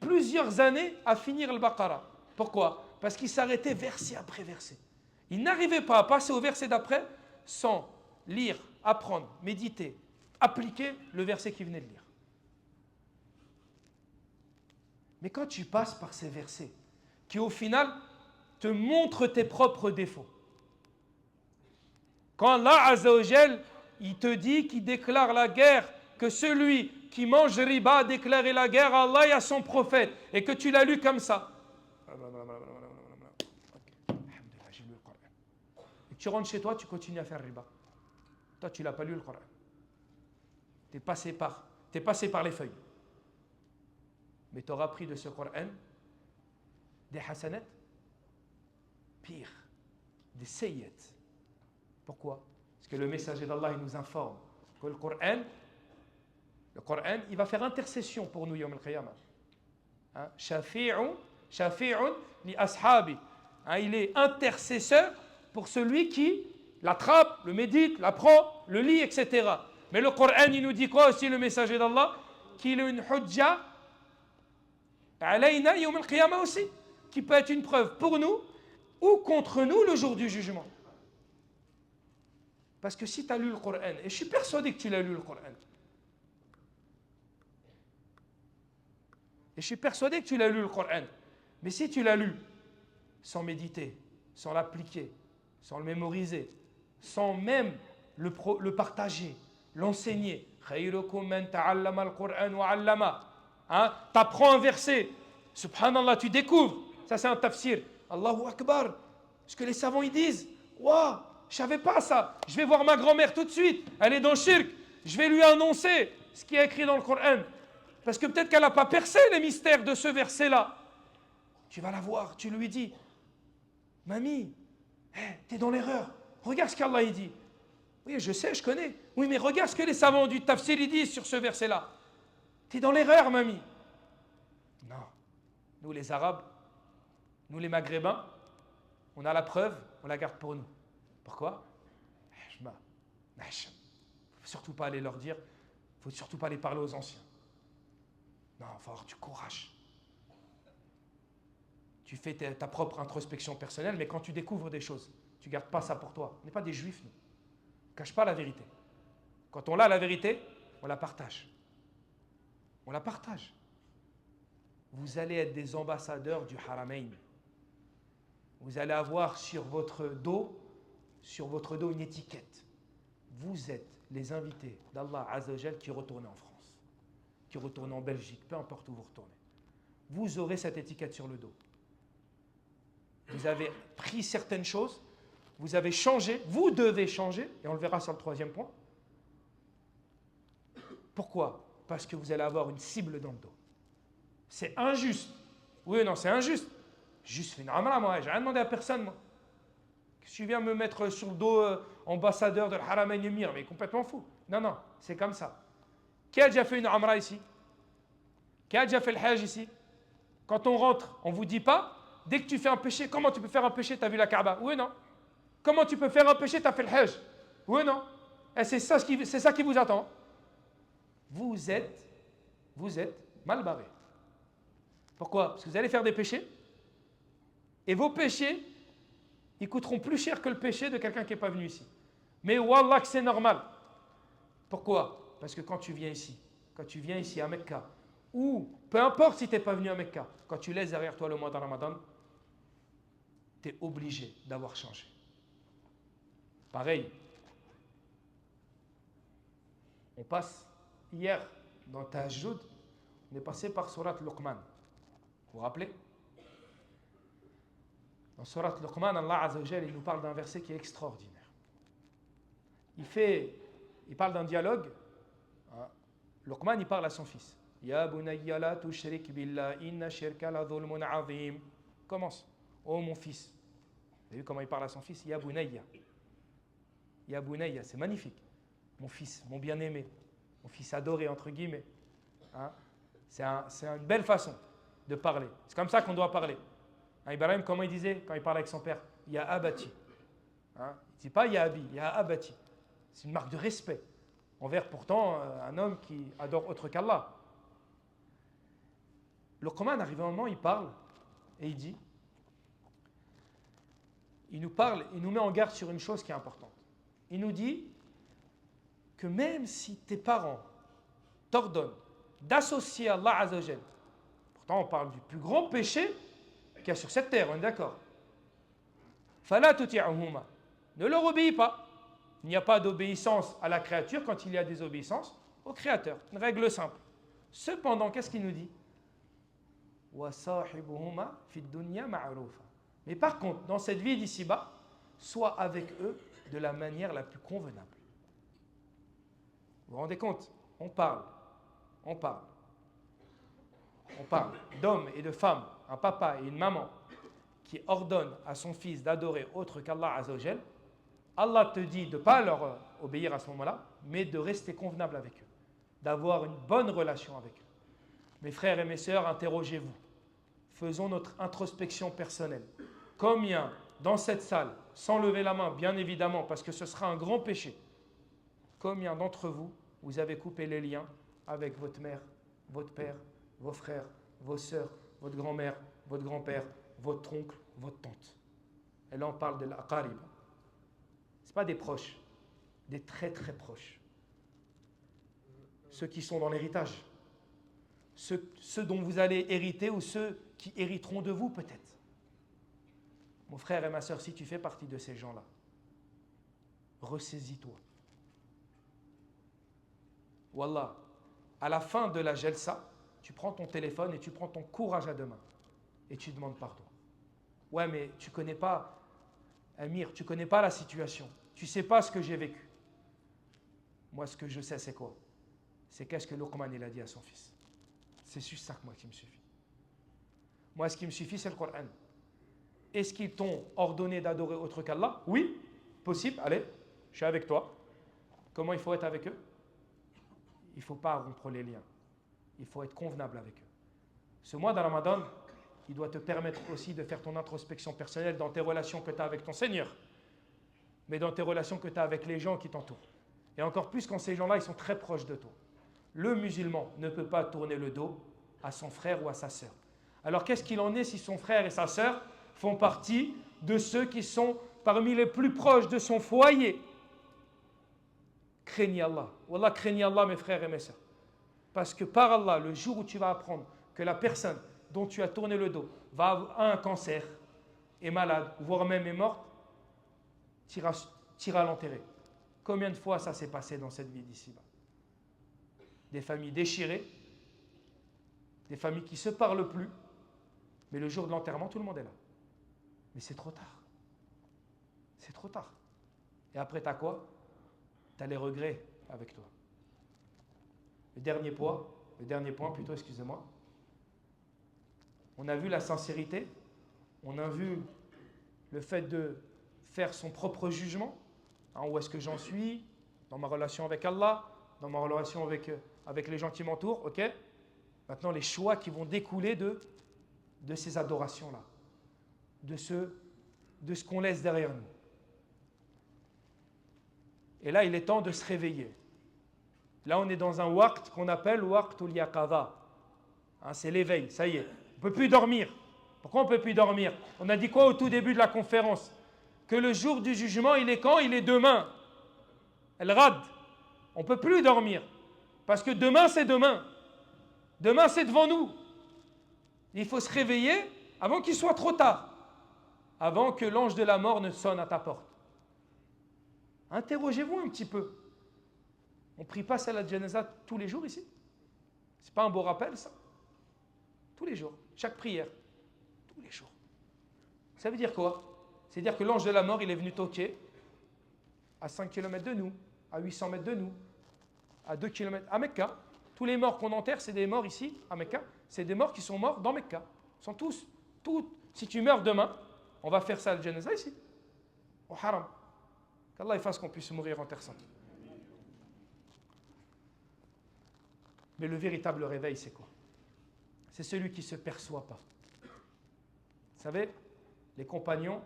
plusieurs années à finir le Baqarah. Pourquoi? Parce qu'il s'arrêtait verset après verset. Il n'arrivait pas à passer au verset d'après sans lire, apprendre, méditer, appliquer le verset qu'il venait de lire. Mais quand tu passes par ces versets, qui au final te montrent tes propres défauts, quand Allah Azza wa Jal il te dit qu'il déclare la guerre, que celui qui mange riba a déclaré la guerre à Allah et à son prophète, et que tu l'as lu comme ça. J'ai lu le Coran. Et tu rentres chez toi, tu continues à faire riba. Toi, tu n'as pas lu le Coran. Tu es passé par les feuilles. Mais tu auras pris de ce Coran des hasanat, pire, des sayyat. Pourquoi? Parce que le messager d'Allah, il nous informe que le Coran, il va faire intercession pour nous, Yawm al-Qiyamah. Shafi'un li ashabi. Il est intercesseur pour celui qui l'attrape, le médite, l'apprend, le lit, etc. Mais le Coran, il nous dit quoi aussi, le messager d'Allah? Qu'il est une hujja alayna yawm al-qiyamah aussi, qui peut être une preuve pour nous ou contre nous le jour du jugement. Parce que si tu as lu le Coran, et je suis persuadé que tu l'as lu le Coran, et je suis persuadé que tu l'as lu le Coran, mais si tu l'as lu sans méditer, sans l'appliquer, sans le mémoriser, sans même le partager, l'enseigner, t'apprends un verset, subhanallah, tu découvres, ça c'est un tafsir, Allahu Akbar, ce que les savants ils disent, waouh, je savais pas ça, je vais voir ma grand-mère tout de suite, elle est dans le shirk, je vais lui annoncer ce qui est écrit dans le Coran, parce que peut-être qu'elle n'a pas percé les mystères de ce verset-là. Tu vas la voir, tu lui dis, mamie, t'es dans l'erreur, regarde ce qu'Allah il dit. Oui, je sais, je connais. Oui, mais regarde ce que les savants du tafsir ils disent sur ce verset-là. T'es dans l'erreur, mamie. Non. Nous, les Arabes, nous, les Maghrébins, on a la preuve, on la garde pour nous. Pourquoi? Il ne faut surtout pas aller leur dire, il ne faut surtout pas aller parler aux anciens. Non, il faut avoir du courage. Tu fais ta propre introspection personnelle, mais quand tu découvres des choses, tu ne gardes pas ça pour toi. On n'est pas des juifs, nous. On ne cache pas la vérité. Quand on a la vérité, on la partage. On la partage. Vous allez être des ambassadeurs du Haramain. Vous allez avoir sur votre dos une étiquette. Vous êtes les invités d'Allah Azza wa Jal qui retournent en France, qui retournent en Belgique, peu importe où vous retournez. Vous aurez cette étiquette sur le dos. Vous avez pris certaines choses, vous avez changé, vous devez changer, et on le verra sur le troisième point. Pourquoi? Parce que vous allez avoir une cible dans le dos. C'est injuste. Oui, non, c'est injuste. Juste fais une amra, moi, j'ai rien demandé à personne, moi. Que tu viens me mettre sur le dos ambassadeur de l'Haramain Emir, mais complètement fou. Non, non, c'est comme ça. Qui a déjà fait une amra ici? Qui a déjà fait le hajj ici? Quand on rentre, on ne vous dit pas, dès que tu fais un péché, comment tu peux faire un péché? Tu as vu la Kaaba? Oui, non. Comment tu peux faire un péché? Tu as fait le hajj? Oui, non. Et c'est ça qui vous attend. Vous êtes mal barré. Pourquoi? Parce que vous allez faire des péchés, et vos péchés, ils coûteront plus cher que le péché de quelqu'un qui n'est pas venu ici. Mais wallah que c'est normal. Pourquoi? Parce que quand tu viens ici à Mecca, ou peu importe si tu n'es pas venu à Mecca, quand tu laisses derrière toi le mois de Ramadan, tu es obligé d'avoir changé. Pareil, on passe hier dans Tahajjud, on est passé par Surat Luqman. Vous vous rappelez? Dans Surat Luqman, Allah Azza wa Jal, il nous parle d'un verset qui est extraordinaire. Il parle d'un dialogue. Luqman, il parle à son fils. Ya bunayya la tushrik billah inna shirka la dhulmun azim. Commence. Oh mon fils. Vous avez vu comment il parle à son fils? Ya bunayya. Ya bunayya, c'est magnifique. Mon fils, mon bien-aimé. Mon fils adoré, entre guillemets. C'est une belle façon de parler. C'est comme ça qu'on doit parler. Ibrahim, comment il disait quand il parlait avec son père? Ya abati. Il ne dit pas ya abi, ya abati. C'est une marque de respect envers pourtant un homme qui adore autre qu'Allah. Le Coran arrive un moment, il parle et il dit, il nous met en garde sur une chose qui est importante. Il nous dit que même si tes parents t'ordonnent d'associer Allah Azza wa Jal, pourtant on parle du plus grand péché qu'il y a sur cette terre, on est d'accord. Fala tuti'uhuma, ne leur obéis pas. Il n'y a pas d'obéissance à la créature quand il y a désobéissance au Créateur. Une règle simple. Cependant, qu'est-ce qu'il nous dit? وَصَاحِبُهُمَا فِي الدُّنْيَا مَعْرُوفًا. Mais par contre, dans cette vie d'ici-bas, sois avec eux de la manière la plus convenable. Vous vous rendez compte? On parle d'hommes et de femmes, un papa et une maman qui ordonnent à son fils d'adorer autre qu'Allah Azzawajal. Allah te dit de ne pas leur obéir à ce moment-là, mais de rester convenable avec eux, d'avoir une bonne relation avec eux. Mes frères et mes sœurs, interrogez-vous. Faisons notre introspection personnelle. Combien dans cette salle, sans lever la main, bien évidemment, parce que ce sera un grand péché, combien d'entre vous, vous avez coupé les liens avec votre mère, votre père, vos frères, vos sœurs, votre grand-mère, votre grand-père, votre oncle, votre tante? Et là, on parle de l'aqarib. Ce pas des proches, des très très proches. Ceux qui sont dans l'héritage. Ceux dont vous allez hériter ou ceux qui hériteront de vous peut-être. Mon frère et ma soeur, si tu fais partie de ces gens-là, ressaisis-toi. Wallah, à la fin de la jalsa, tu prends ton téléphone et tu prends ton courage à deux mains et tu demandes pardon. Ouais, mais tu ne connais pas, Amir, tu ne connais pas la situation. Tu ne sais pas ce que j'ai vécu. Moi, ce que je sais, c'est quoi? C'est qu'est-ce que Luqman il a dit à son fils. C'est juste ça qui me suffit. Moi, ce qui me suffit, c'est le Coran. Est-ce qu'ils t'ont ordonné d'adorer autre qu'Allah? Oui, possible. Allez, je suis avec toi. Comment il faut être avec eux? Il ne faut pas rompre les liens. Il faut être convenable avec eux. Ce mois de Ramadan, il doit te permettre aussi de faire ton introspection personnelle dans tes relations que tu as avec ton Seigneur, mais dans tes relations que tu as avec les gens qui t'entourent. Et encore plus quand ces gens-là, ils sont très proches de toi. Le musulman ne peut pas tourner le dos à son frère ou à sa sœur. Alors qu'est-ce qu'il en est si son frère et sa sœur font partie de ceux qui sont parmi les plus proches de son foyer? Craignez Allah. Wallah, craignez Allah, mes frères et mes sœurs. Parce que par Allah, le jour où tu vas apprendre que la personne dont tu as tourné le dos a un cancer, est malade, voire même est morte, tu iras l'enterrer. Combien de fois ça s'est passé dans cette vie d'ici-bas? Des familles déchirées, des familles qui ne se parlent plus, mais le jour de l'enterrement, tout le monde est là. Mais c'est trop tard. C'est trop tard. Et après, tu as quoi? Tu as les regrets avec toi. Le dernier point, excusez-moi. On a vu la sincérité, on a vu le fait de faire son propre jugement. Où est-ce que j'en suis dans ma relation avec Allah, dans ma relation avec les gens qui m'entourent, ok? Maintenant, les choix qui vont découler de ces adorations-là, de ce qu'on laisse derrière nous. Et là, il est temps de se réveiller. Là, on est dans un waqt qu'on appelle waqtul yaqadha. C'est l'éveil, ça y est. On ne peut plus dormir. Pourquoi on ne peut plus dormir? On a dit quoi au tout début de la conférence? Que le jour du jugement, il est quand? Il est demain. El-Rad. On ne peut plus dormir. Parce que demain, c'est demain. Demain, c'est devant nous. Il faut se réveiller avant qu'il soit trop tard. Avant que l'ange de la mort ne sonne à ta porte. Interrogez-vous un petit peu. On ne prie pas Salat Janaza tous les jours ici? Ce n'est pas un beau rappel, ça? Tous les jours. Chaque prière. Tous les jours. Ça veut dire quoi? C'est-à-dire que l'ange de la mort, il est venu toquer à 5 km de nous, à 800 mètres de nous, à 2 km, à Mecca. Tous les morts qu'on enterre, c'est des morts ici, à Mecca. C'est des morts qui sont morts dans Mecca. Ils sont tous. Si tu meurs demain, on va faire ça le janaza ici, au haram. Qu'Allah fasse qu'on puisse mourir en terre sainte. Mais le véritable réveil, c'est quoi? C'est celui qui ne se perçoit pas. Vous savez, les compagnons,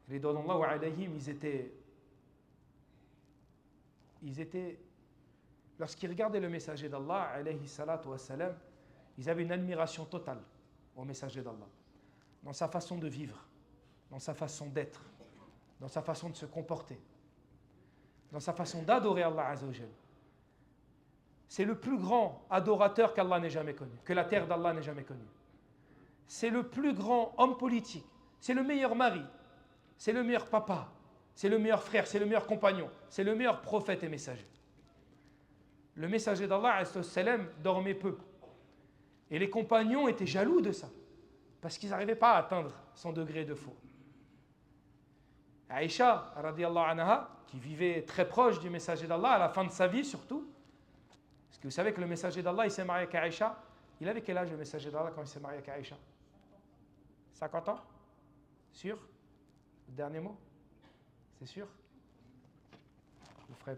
ridwanullahu alayhim, ils étaient, lorsqu'ils regardaient le messager d'Allah, alayhi salatu wassalam, ils avaient une admiration totale au messager d'Allah, dans sa façon de vivre, dans sa façon d'être, dans sa façon de se comporter, dans sa façon d'adorer Allah Azza wa Jal. C'est le plus grand adorateur qu'Allah n'ait jamais connu, que la terre d'Allah n'ait jamais connu. C'est le plus grand homme politique, c'est le meilleur mari, c'est le meilleur papa, c'est le meilleur frère, c'est le meilleur compagnon, c'est le meilleur prophète et messager. Le messager d'Allah dormait peu. Et les compagnons étaient jaloux de ça, parce qu'ils n'arrivaient pas à atteindre son degré de faux. Aïcha, radiallahu anha, qui vivait très proche du messager d'Allah, à la fin de sa vie surtout, parce que vous savez que le messager d'Allah, il s'est marié avec Aïcha. Il avait quel âge le messager d'Allah quand il s'est marié avec Aïcha? 50 ans? Sûr? Le dernier mot? C'est sûr? Vous ferez...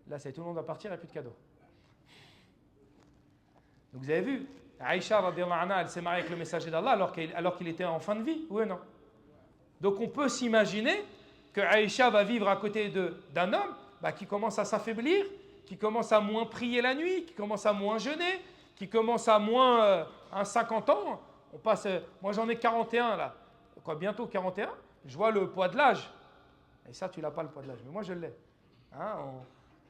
Là, c'est tout le monde va partir, il n'y a plus de cadeaux. Donc vous avez vu, Aïcha, radiallahu anha, elle s'est mariée avec le messager d'Allah alors qu'il était en fin de vie, oui ou non? Donc on peut s'imaginer que Aïcha va vivre à côté d'un homme qui commence à s'affaiblir, qui commence à moins prier la nuit, qui commence à moins jeûner, qui commence à moins 50 ans. On passe, moi j'en ai 41 là, bientôt 41, je vois le poids de l'âge. Et ça, tu n'as pas le poids de l'âge, mais moi je l'ai.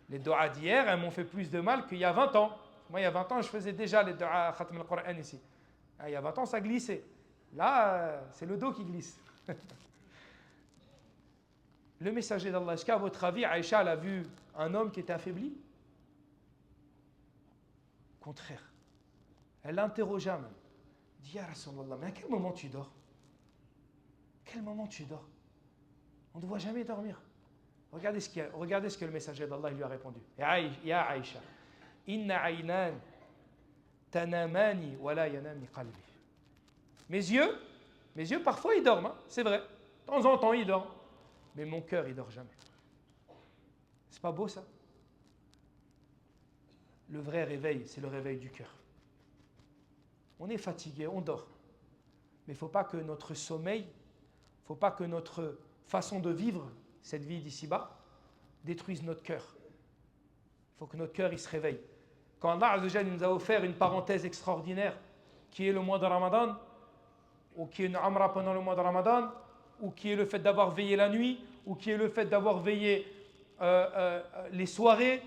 Les doigts d'hier, elles m'ont fait plus de mal qu'il y a 20 ans. Moi, il y a 20 ans, je faisais déjà les doigts Khatm al-Qur'an ici. Il y a 20 ans, ça glissait. Là, c'est le dos qui glisse. Le messager d'Allah, est-ce qu'à votre avis, Aïcha, elle a vu un homme qui était affaibli? Au contraire. Elle l'interrogea même. Elle dit, Ya Rasulallah, mais à quel moment tu dors? Quel moment tu dors? On ne te voit jamais dormir. Regardez ce que le messager d'Allah lui a répondu. Ya Aïcha, inna aynan tanamani wa la yanami qalbi. Mes yeux parfois ils dorment, c'est vrai. De temps en temps ils dorment. Mais mon cœur il dort jamais. C'est pas beau ça? Le vrai réveil, c'est le réveil du cœur. On est fatigué, on dort. Mais il ne faut pas que notre sommeil, il ne faut pas que notre façon de vivre cette vie d'ici-bas détruise notre cœur. Il faut que notre cœur il se réveille. Quand Allah Azza wa Jalla nous a offert une parenthèse extraordinaire qui est le mois de Ramadan, ou qui est une Amra pendant le mois de Ramadan, ou qui est le fait d'avoir veillé la nuit, ou qui est le fait d'avoir veillé les soirées,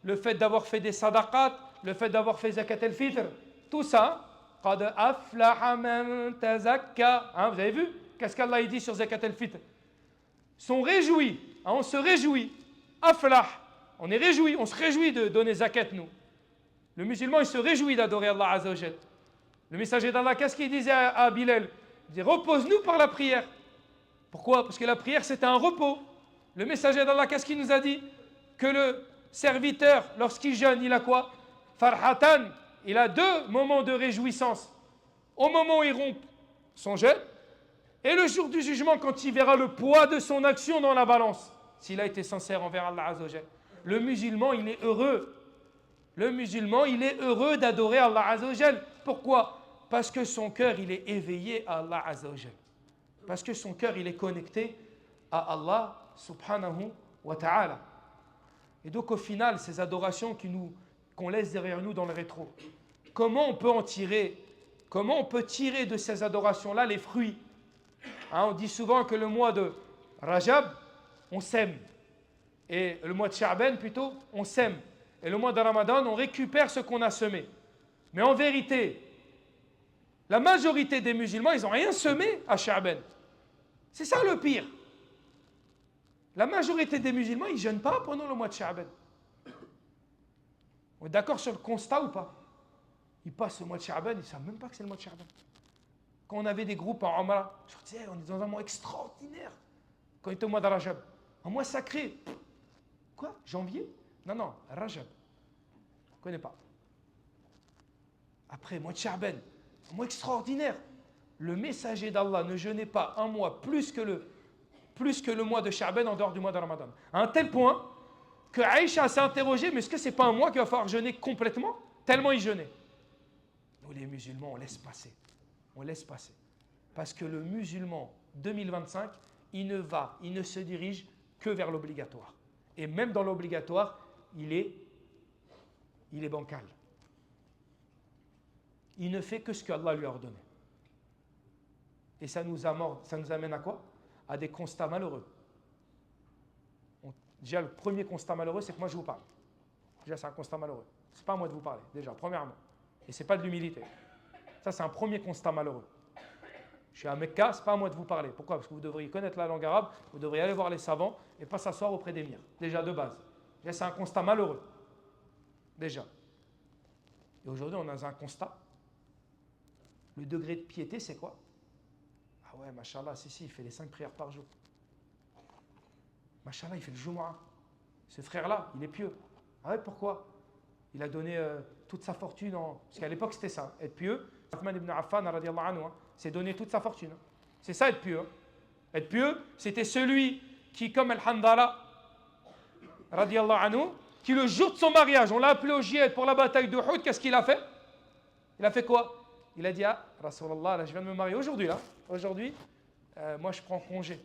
le fait d'avoir fait des sadaqat, le fait d'avoir fait zakat al-fitr, tout ça, qad aflaha man tazakka. Vous avez vu? Qu'est-ce qu'Allah dit sur zakat al-fitr? Sont réjouis, on se réjouit. Aflah, on est réjouis, on se réjouit de donner zakat nous. Le musulman il se réjouit d'adorer Allah Azza wa Jal. Le messager d'Allah, qu'est-ce qu'il disait à Bilal? Il dit repose-nous par la prière. Pourquoi? Parce que la prière c'était un repos. Le messager d'Allah, qu'est-ce qu'il nous a dit? Que le serviteur, lorsqu'il jeûne, il a quoi? Farhatan, il a deux moments de réjouissance. Au moment où il rompt son jeûne, et le jour du jugement, quand il verra le poids de son action dans la balance, s'il a été sincère envers Allah Azza wa Jal. Le musulman, il est heureux. Le musulman, il est heureux d'adorer Allah Azza wa Jal. Pourquoi? Parce que son cœur, il est éveillé à Allah Azza wa Jal. Parce que son cœur, il est connecté à Allah subhanahu wa ta'ala. Et donc, au final, ces adorations qu'on laisse derrière nous dans le rétro, comment on peut tirer de ces adorations-là les fruits? On dit souvent que le mois de Rajab, on sème. Et le mois de Sha'ban, plutôt, on sème. Et le mois de Ramadan, on récupère ce qu'on a semé. Mais en vérité, la majorité des musulmans, ils n'ont rien semé à Sha'ban. C'est ça le pire. La majorité des musulmans, ils ne jeûnent pas pendant le mois de Sha'ban. On est d'accord sur le constat ou pas? Ils passent le mois de Sha'ban, ils ne savent même pas que c'est le mois de Sha'ban. Quand on avait des groupes en Umrah, je leur disais, on est dans un mois extraordinaire. Quand il était au mois de Rajab, un mois sacré. Quoi? Janvier? Non, Rajab. Je ne connais pas. Après, mois de Sha'ban, un mois extraordinaire. Le messager d'Allah ne jeûnait pas un mois plus que le mois de Sha'ban en dehors du mois de Ramadan. À un tel point que Aïcha s'est interrogée, mais est-ce que ce n'est pas un mois qu'il va falloir jeûner complètement? Tellement il jeûnait. Nous les musulmans, on laisse passer. On laisse passer. Parce que le musulman 2025, il ne se dirige que vers l'obligatoire. Et même dans l'obligatoire, il est bancal. Il ne fait que ce qu'Allah lui a ordonné. Et ça nous amène à quoi? À des constats malheureux. Déjà, le premier constat malheureux, c'est que moi je vous parle. Déjà, c'est un constat malheureux. Ce n'est pas à moi de vous parler, déjà, premièrement. Et ce n'est pas de l'humilité. Ça, c'est un premier constat malheureux. Je suis à Mecca, ce n'est pas à moi de vous parler. Pourquoi? Parce que vous devriez connaître la langue arabe, vous devriez aller voir les savants et pas s'asseoir auprès d'émirs. Déjà de base. Déjà, c'est un constat malheureux. Déjà. Et aujourd'hui, on a un constat. Le degré de piété, c'est quoi? Ah ouais, machallah, si, il fait les 5 prières par jour. Machallah, il fait le Jumu'ah. Ce frère-là, il est pieux. Ah ouais, pourquoi? Il a donné toute sa fortune en... Parce qu'à l'époque, c'était ça. Être pieux, Uthman ibn Affan, radiallahu anhu, c'est donner toute sa fortune. C'est ça, être pieux. Être pieux, c'était celui qui, comme Al-Handala, radiallahu anhu, qui le jour de son mariage, on l'a appelé au djihad pour la bataille de Uhud, qu'est-ce qu'il a fait? Il a fait quoi? Il a dit, ah, Rasulallah, là, je viens de me marier aujourd'hui, là. Aujourd'hui, moi, je prends congé.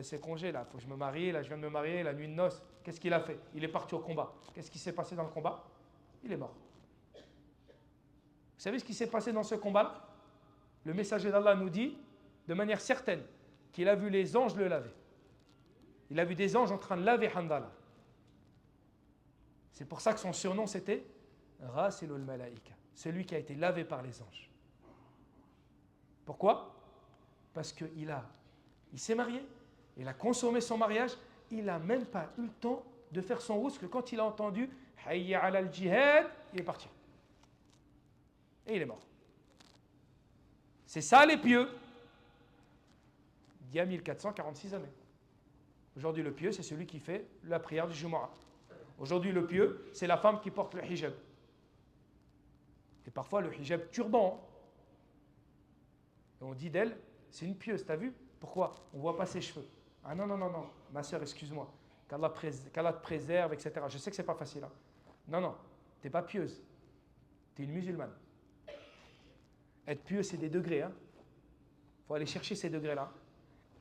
C'est congé, là. Il faut que je me marie, là, je viens de me marier, la nuit de noces. Qu'est-ce qu'il a fait? Il est parti au combat. Qu'est-ce qui s'est passé dans le combat? Il est mort. Vous savez ce qui s'est passé dans ce combat-là? Le messager d'Allah nous dit, de manière certaine, qu'il a vu les anges le laver. Il a vu des anges en train de laver Handala. C'est pour ça que son surnom c'était Ghasilul Malaïka, celui qui a été lavé par les anges. Pourquoi? Parce qu'il s'est marié, il a consommé son mariage, il n'a même pas eu le temps de faire son rousse que quand il a entendu Hayya ala al-jihad, il est parti. Et il est mort. C'est ça les pieux. Il y a 1446 années. Aujourd'hui, le pieux, c'est celui qui fait la prière du Jumu'ah. Aujourd'hui, le pieux, c'est la femme qui porte le hijab. Et parfois, le hijab turban. Et on dit d'elle, c'est une pieuse, t'as vu? Pourquoi? On ne voit pas ses cheveux. Ah non, ma soeur, excuse-moi. Qu'Allah te préserve, etc. Je sais que ce n'est pas facile. Hein. Non, tu n'es pas pieuse. Tu es une musulmane. Être pieux, c'est des degrés. Il faut aller chercher ces degrés-là.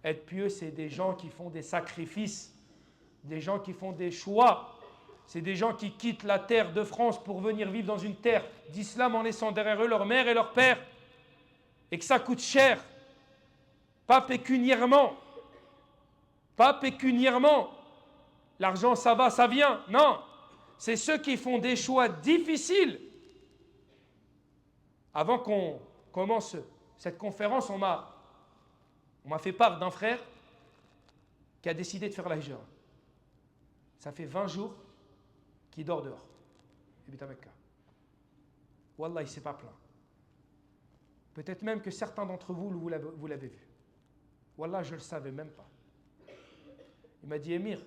Être pieux, c'est des gens qui font des sacrifices, des gens qui font des choix. C'est des gens qui quittent la terre de France pour venir vivre dans une terre d'islam en laissant derrière eux leur mère et leur père. Et que ça coûte cher. Pas pécuniairement. Pas pécuniairement. L'argent, ça va, ça vient. Non. C'est ceux qui font des choix difficiles. Avant qu'on commence cette conférence, on m'a fait part d'un frère qui a décidé de faire la hijra. Ça fait 20 jours qu'il dort dehors. Il habite à Mecca. Wallah, il ne s'est pas plaint. Peut-être même que certains d'entre vous, vous l'avez vu. Wallah, je ne le savais même pas. Il m'a dit, Émir,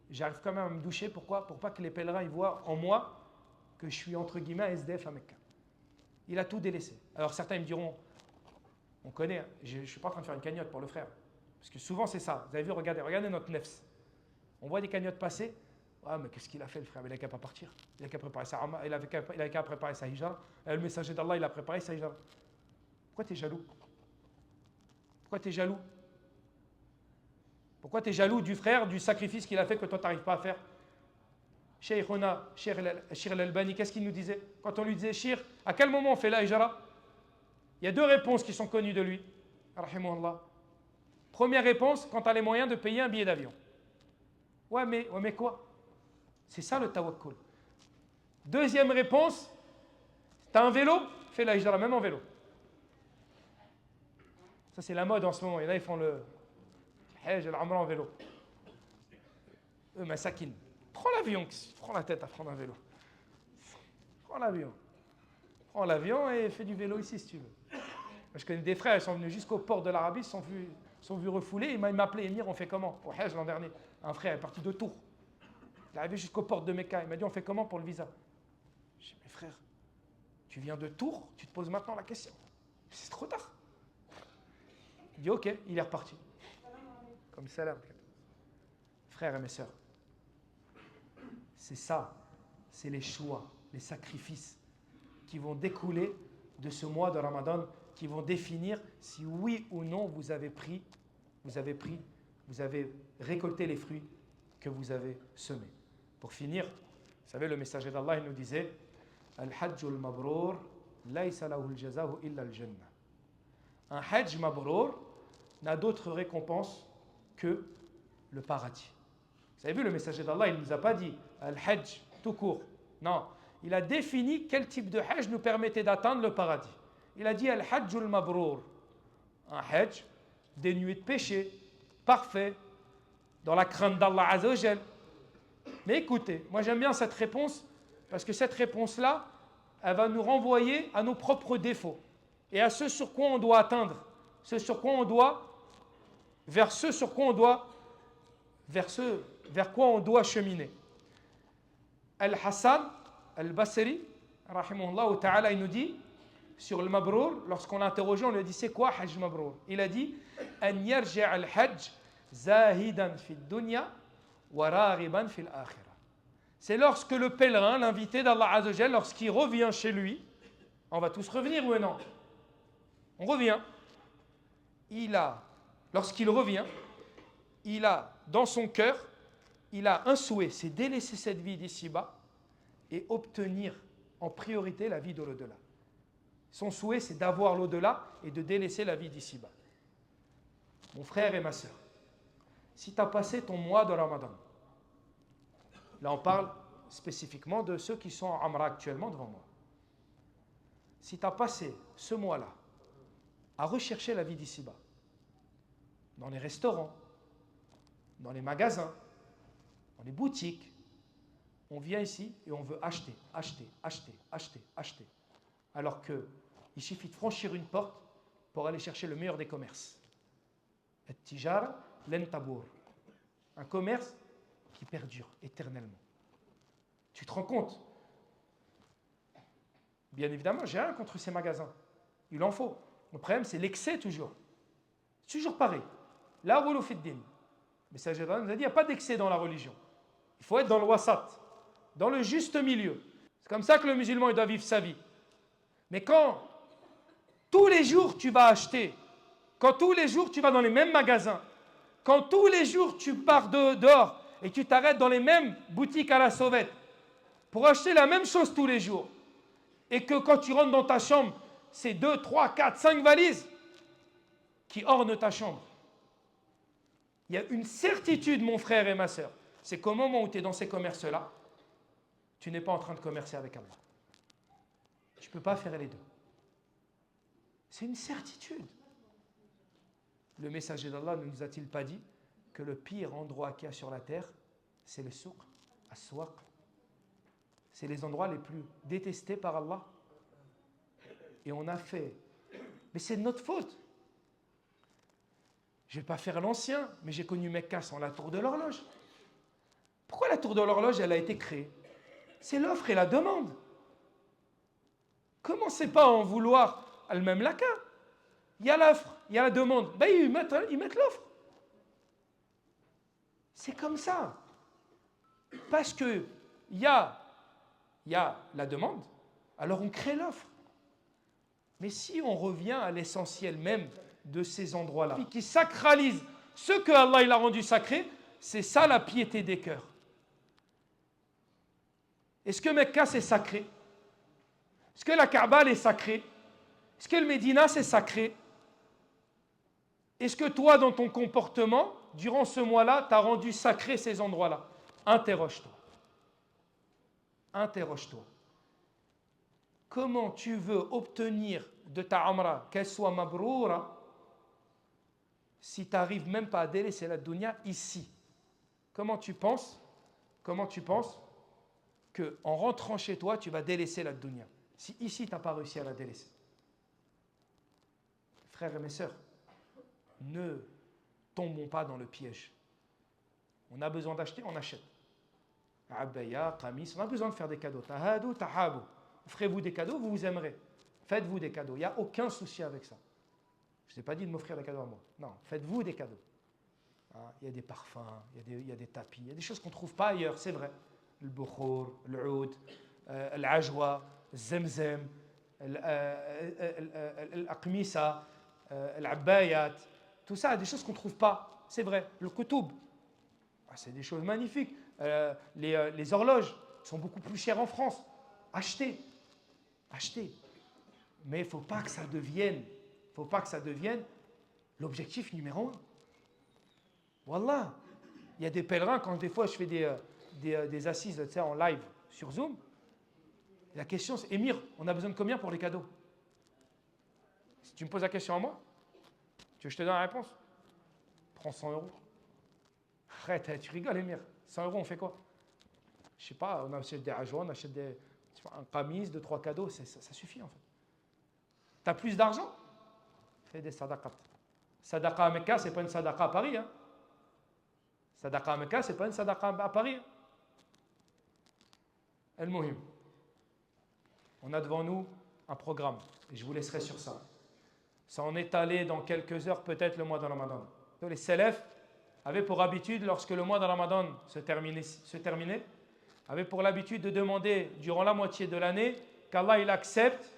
j'arrive quand même à me doucher. Pourquoi? Pour pas que les pèlerins ils voient en moi que je suis entre guillemets SDF à Mecca. Il a tout délaissé. Alors certains ils me diront, on connaît, je ne suis pas en train de faire une cagnotte pour le frère. Parce que souvent c'est ça. Vous avez vu, regardez notre nefs. On voit des cagnottes passer. Ah, mais qu'est-ce qu'il a fait le frère? Il n'a qu'à pas partir. Il n'a qu'à préparer sa Amma, il a qu'à préparer sa hijra. Le messager d'Allah, il a préparé sa hijra. Pourquoi tu es jaloux? Pourquoi tu es jaloux? Pourquoi tu es jaloux du frère, du sacrifice qu'il a fait que toi tu n'arrives pas à faire? Sheikhuna, Cheikh al-Albani, qu'est-ce qu'il nous disait? Quand on lui disait, Cheikh, à quel moment on fait la hijra? Il y a deux réponses qui sont connues de lui. Rahimahullah. Première réponse, quand tu as les moyens de payer un billet d'avion. Ouais, mais quoi? C'est ça le tawakkul. Deuxième réponse, tu as un vélo, fais la hijra même en vélo. Ça c'est la mode en ce moment. Et là ils font le hajj, l'umra en vélo. Masakin. Prends l'avion, prends la tête à prendre un vélo. Prends l'avion et fais du vélo ici si tu veux. Moi, je connais des frères, ils sont venus jusqu'au port de l'Arabie, ils sont vus refouler. Il m'a appelé Émir, on fait comment? Au Hajj l'an dernier. Un frère est parti de Tours. Il est arrivé jusqu'au port de Mecca. Il m'a dit, on fait comment pour le visa? J'ai dit, mais frère, tu viens de Tours, tu te poses maintenant la question. C'est trop tard. Il dit, ok, il est reparti. Comme salam. Frères et mes sœurs, c'est ça, c'est les choix, les sacrifices qui vont découler de ce mois de Ramadan, qui vont définir si oui ou non vous avez récolté les fruits que vous avez semés. Pour finir, vous savez, le messager d'Allah, il nous disait Al-Hajjul Mabrour, laysa lahu al-jaza'u illa al-jannah. Un Hajj Mabrour n'a d'autre récompense que le paradis. Vous avez vu, le messager d'Allah, il ne nous a pas dit Al-Hajj tout court. Non, il a défini quel type de Hajj nous permettait d'atteindre le paradis. Il a dit Al-Hajjul Mabrour, un hajj dénué de péché, parfait, dans la crainte d'Allah Azza wa Jal. Mais écoutez, moi j'aime bien cette réponse, parce que cette réponse-là, elle va nous renvoyer à nos propres défauts et à ce sur quoi on doit atteindre, vers quoi on doit cheminer. Al-Hassan al-Basri, rahimahullah ta'ala, il nous dit sur le Mabrour, lorsqu'on l'a interrogé, on lui a dit c'est quoi Hajj Mabrour? Il a dit An yarji' al-Hajj zahidan fi dunya wa raghiban fi al-akhirah. C'est lorsque le pèlerin, l'invité d'Allah Azza wa Jal, lorsqu'il revient chez lui, on va tous revenir ou non? On revient. Lorsqu'il revient, il a dans son cœur, il a un souhait, c'est délaisser cette vie d'ici-bas et obtenir en priorité la vie de l'au-delà. Son souhait, c'est d'avoir l'au-delà et de délaisser la vie d'ici-bas. Mon frère et ma soeur, si tu as passé ton mois de Ramadan, là on parle spécifiquement de ceux qui sont en Amra actuellement devant moi. Si tu as passé ce mois-là à rechercher la vie d'ici-bas, dans les restaurants, dans les magasins, dans les boutiques, on vient ici et on veut acheter. Alors qu'il suffit de franchir une porte pour aller chercher le meilleur des commerces. At-tijara len tabour. Un commerce qui perdure éternellement. Tu te rends compte? Bien évidemment, j'ai rien contre ces magasins. Il en faut. Le problème, c'est l'excès toujours. C'est toujours pareil. La roulou fi din. Mais ça, nous a dit, il n'y a pas d'excès dans la religion. Il faut être dans le wasat, dans le juste milieu. C'est comme ça que le musulman il doit vivre sa vie. Mais quand tous les jours tu vas acheter, quand tous les jours tu vas dans les mêmes magasins, quand tous les jours tu pars dehors et tu t'arrêtes dans les mêmes boutiques à la sauvette pour acheter la même chose tous les jours, et que quand tu rentres dans ta chambre, c'est 2, 3, 4, 5 valises qui ornent ta chambre. Il y a une certitude, mon frère et ma soeur, c'est qu'au moment où tu es dans ces commerces-là, tu n'es pas en train de commercer avec Allah. Tu ne peux pas faire les deux. C'est une certitude. Le messager d'Allah ne nous a-t-il pas dit que le pire endroit qu'il y a sur la terre, c'est le souk, as-souaq. C'est les endroits les plus détestés par Allah. Et on a fait. Mais c'est de notre faute. Je ne vais pas faire l'ancien, mais j'ai connu Mecca sans la tour de l'horloge. Pourquoi la tour de l'horloge, elle a été créée? C'est l'offre et la demande. Commencez pas à en vouloir al-mamlaka. Il y a l'offre, il y a la demande. Ben, ils mettent l'offre. C'est comme ça. Parce qu'il y a la demande, alors on crée l'offre. Mais si on revient à l'essentiel même de ces endroits-là, qui sacralisent ce que Allah il a rendu sacré, c'est ça la piété des cœurs. Est-ce que Mecca c'est sacré? Est-ce que la Kaaba est sacrée? Est-ce que le Médina c'est sacré? Est-ce que toi dans ton comportement, durant ce mois-là, tu as rendu sacré ces endroits-là? Interroge-toi. Interroge-toi. Comment tu veux obtenir de ta Umrah qu'elle soit mabroura si tu n'arrives même pas à délaisser la dunya ici? Comment tu penses qu'en rentrant chez toi, tu vas délaisser la dunya si ici tu n'as pas réussi à la délaisser? Frères et mes sœurs, ne tombons pas dans le piège. On a besoin d'acheter, on achète. Abaya, qamis, on a besoin de faire des cadeaux. Tahadou, tahabou. Ferez-vous des cadeaux, vous vous aimerez. Faites-vous des cadeaux. Il n'y a aucun souci avec ça. Je ne t'ai pas dit de m'offrir des cadeaux à moi. Non, faites-vous des cadeaux. Il y a des parfums, il y a des tapis, il y a des choses qu'on ne trouve pas ailleurs, c'est vrai. Le bukhour, le oud, l'ajwa, le zemzem, l'aqmisa, l'abbayat, tout ça, des choses qu'on ne trouve pas, c'est vrai. Le kutub, c'est des choses magnifiques. Les horloges sont beaucoup plus chères en France. Achetez. Mais il ne faut pas que ça devienne l'objectif numéro 1. Wallah, il y a des pèlerins, quand des fois je fais des assises en live sur Zoom, la question c'est, Émir, on a besoin de combien pour les cadeaux? Si tu me poses la question à moi, Tu veux que je te donne la réponse? Prends 100 euros. Arrête, tu rigoles, Emir. 100 euros, on fait quoi? Je sais pas, on achète des ajouans, on achète un camis, 2-3 cadeaux, ça suffit en fait. Tu as plus d'argent? Fais des sadaqat. Sadaqa à Mecca, ce n'est pas une sadaqa à Paris. Hein. Sadaqa à Mecca, ce n'est pas une sadaqa à Paris. Hein. Al-Muhim. On a devant nous un programme, et je vous laisserai sur ça. Ça en est allé dans quelques heures, peut-être le mois de Ramadan. Donc, les salafs avaient pour habitude, lorsque le mois de Ramadan se terminait, avaient pour l'habitude de demander durant la moitié de l'année qu'Allah il accepte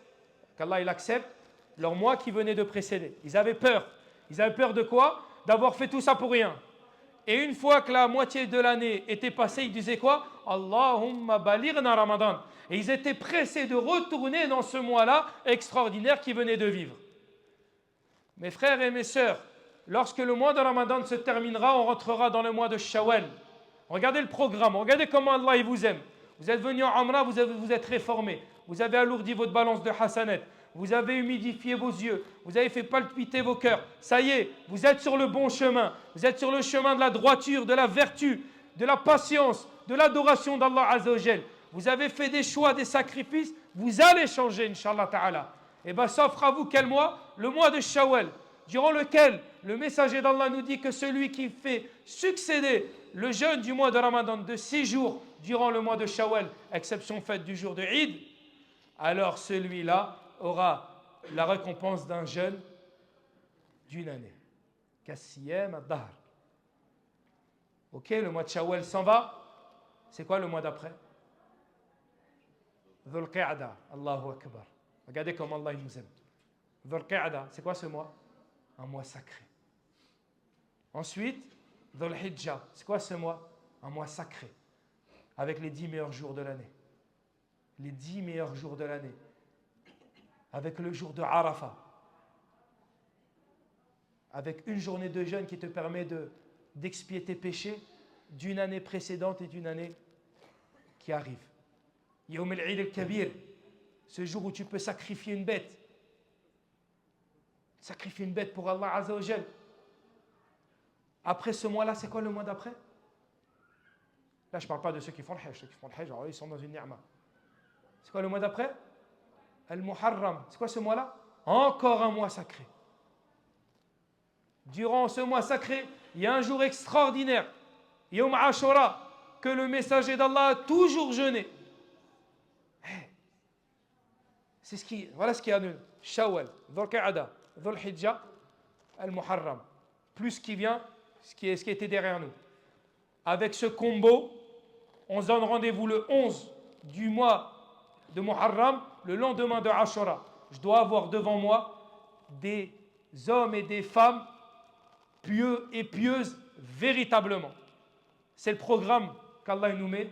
leur mois qui venait de précéder. Ils avaient peur. Ils avaient peur de quoi? D'avoir fait tout ça pour rien. Et une fois que la moitié de l'année était passée, ils disaient quoi? Allahumma balighna Ramadan. Et ils étaient pressés de retourner dans ce mois-là extraordinaire qu'ils venaient de vivre. Mes frères et mes sœurs, lorsque le mois de Ramadan se terminera, on rentrera dans le mois de Shawwal. Regardez le programme, regardez comment Allah il vous aime. Vous êtes venu en Umrah, vous êtes réformé. Vous avez alourdi votre balance de hasanat. Vous avez humidifié vos yeux. Vous avez fait palpiter vos cœurs. Ça y est, vous êtes sur le bon chemin. Vous êtes sur le chemin de la droiture, de la vertu, de la patience, de l'adoration d'Allah Azza wa Jal. Vous avez fait des choix, des sacrifices. Vous allez changer, Inch'Allah Ta'ala. Et bien, s'offre à vous quel mois? Le mois de Shawwal, durant lequel le messager d'Allah nous dit que celui qui fait succéder le jeûne du mois de Ramadan de 6 jours durant le mois de Shawwal, exception faite du jour de Eid, alors celui-là aura la récompense d'un jeûne d'une année. Kassiyam ad-dahr. Ok, le mois de Shawwal s'en va. C'est quoi le mois d'après? Dhul Qa'da. Allahu Akbar. Regardez comment Allah nous aime. Dhul Qa'da, c'est quoi ce mois? Un mois sacré. Ensuite, Dhul Hijjah, c'est quoi ce mois? Un mois sacré. Avec les 10 meilleurs jours de l'année. Les 10 meilleurs jours de l'année. Avec le jour de Arafah. Avec une journée de jeûne qui te permet d'expier tes péchés d'une année précédente et d'une année qui arrive. Yawm al-Eid al-Kabir, ce jour où tu peux sacrifier une bête. Sacrifier une bête pour Allah Azza wa Jal. Après ce mois-là, c'est quoi le mois d'après? Là, je ne parle pas de ceux qui font le Hajj. Ceux qui font le Hajj, alors, ils sont dans une ni'ma. C'est quoi le mois d'après? Al-Muharram. C'est quoi ce mois-là? Encore un mois sacré. Durant ce mois sacré, il y a un jour extraordinaire, Yawm Ashura, que le messager d'Allah a toujours jeûné. Voilà ce qu'il y a de Shawwal, Dhul Qa'da, Dhul Hijjah, Al-Muharram. Plus ce qui vient, ce qui était derrière nous. Avec ce combo, on se donne rendez-vous le 11 du mois de Muharram, le lendemain de Ashura. Je dois avoir devant moi des hommes et des femmes pieux et pieuses véritablement. C'est le programme qu'Allah nous met,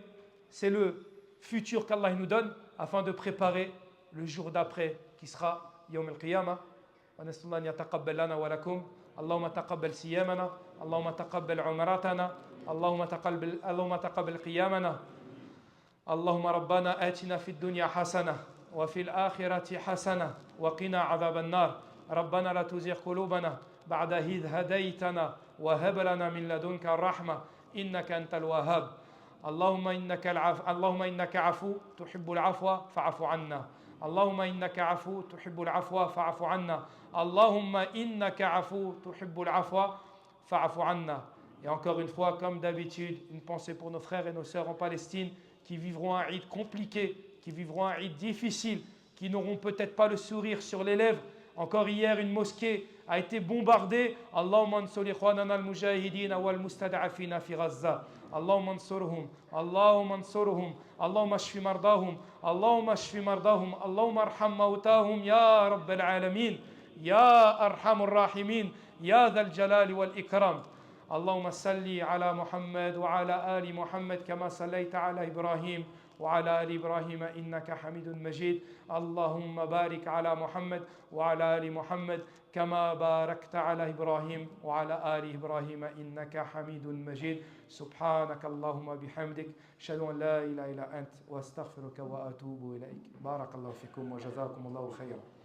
c'est le futur qu'Allah nous donne afin de préparer le jour d'après qui sera Yawm al-Qiyamah. ونسأل الله أن يتقبل لنا ولكم اللهم تقبل صيامنا اللهم تقبل عمراتنا اللهم تقبل قيامنا اللهم ربنا آتنا في الدنيا حسنة وفي الآخرة حسنة وقنا عذاب النار ربنا لا تزغ قلوبنا بعد إذ هديتنا وهب لنا من لدنك الرحمة إنك أنت الوهاب اللهم إنك عفو تحب العفو فاعف عنا اللهم إنك عفو تحب العفو فاعف عنا اللهم إنك عفو تحب العفو فاعف عنا. Et encore une fois, comme d'habitude, une pensée pour nos frères et nos sœurs en Palestine qui vivront un Eid compliqué, qui vivront un Eid difficile, qui n'auront peut-être pas le sourire sur les lèvres. Encore hier, une mosquée a été bombardée. Allahumma ansur ikhwanana al-mujahidin wal-mustad'afina fi Gaza. Allahumma ansurhum, Allahumma ansurhum, Allahumma ashfi mardahum, Allahumma ashfi mardahum, Allahumma arham mautahum ya rabbal alamin, ya arhamur rahimin, ya dhal jalali wal ikram. اللهم صل على محمد وعلى آل محمد كما صليت على إبراهيم وعلى آل إبراهيم إنك حميد مجيد اللهم بارك على محمد وعلى آل محمد كما باركت على إبراهيم وعلى آل إبراهيم إنك حميد مجيد سبحانك اللهم بحمدك أشهد أن لا إله إلا أنت وأستغفرك وأتوب إليك بارك الله فيكم وجزاكم الله خيرا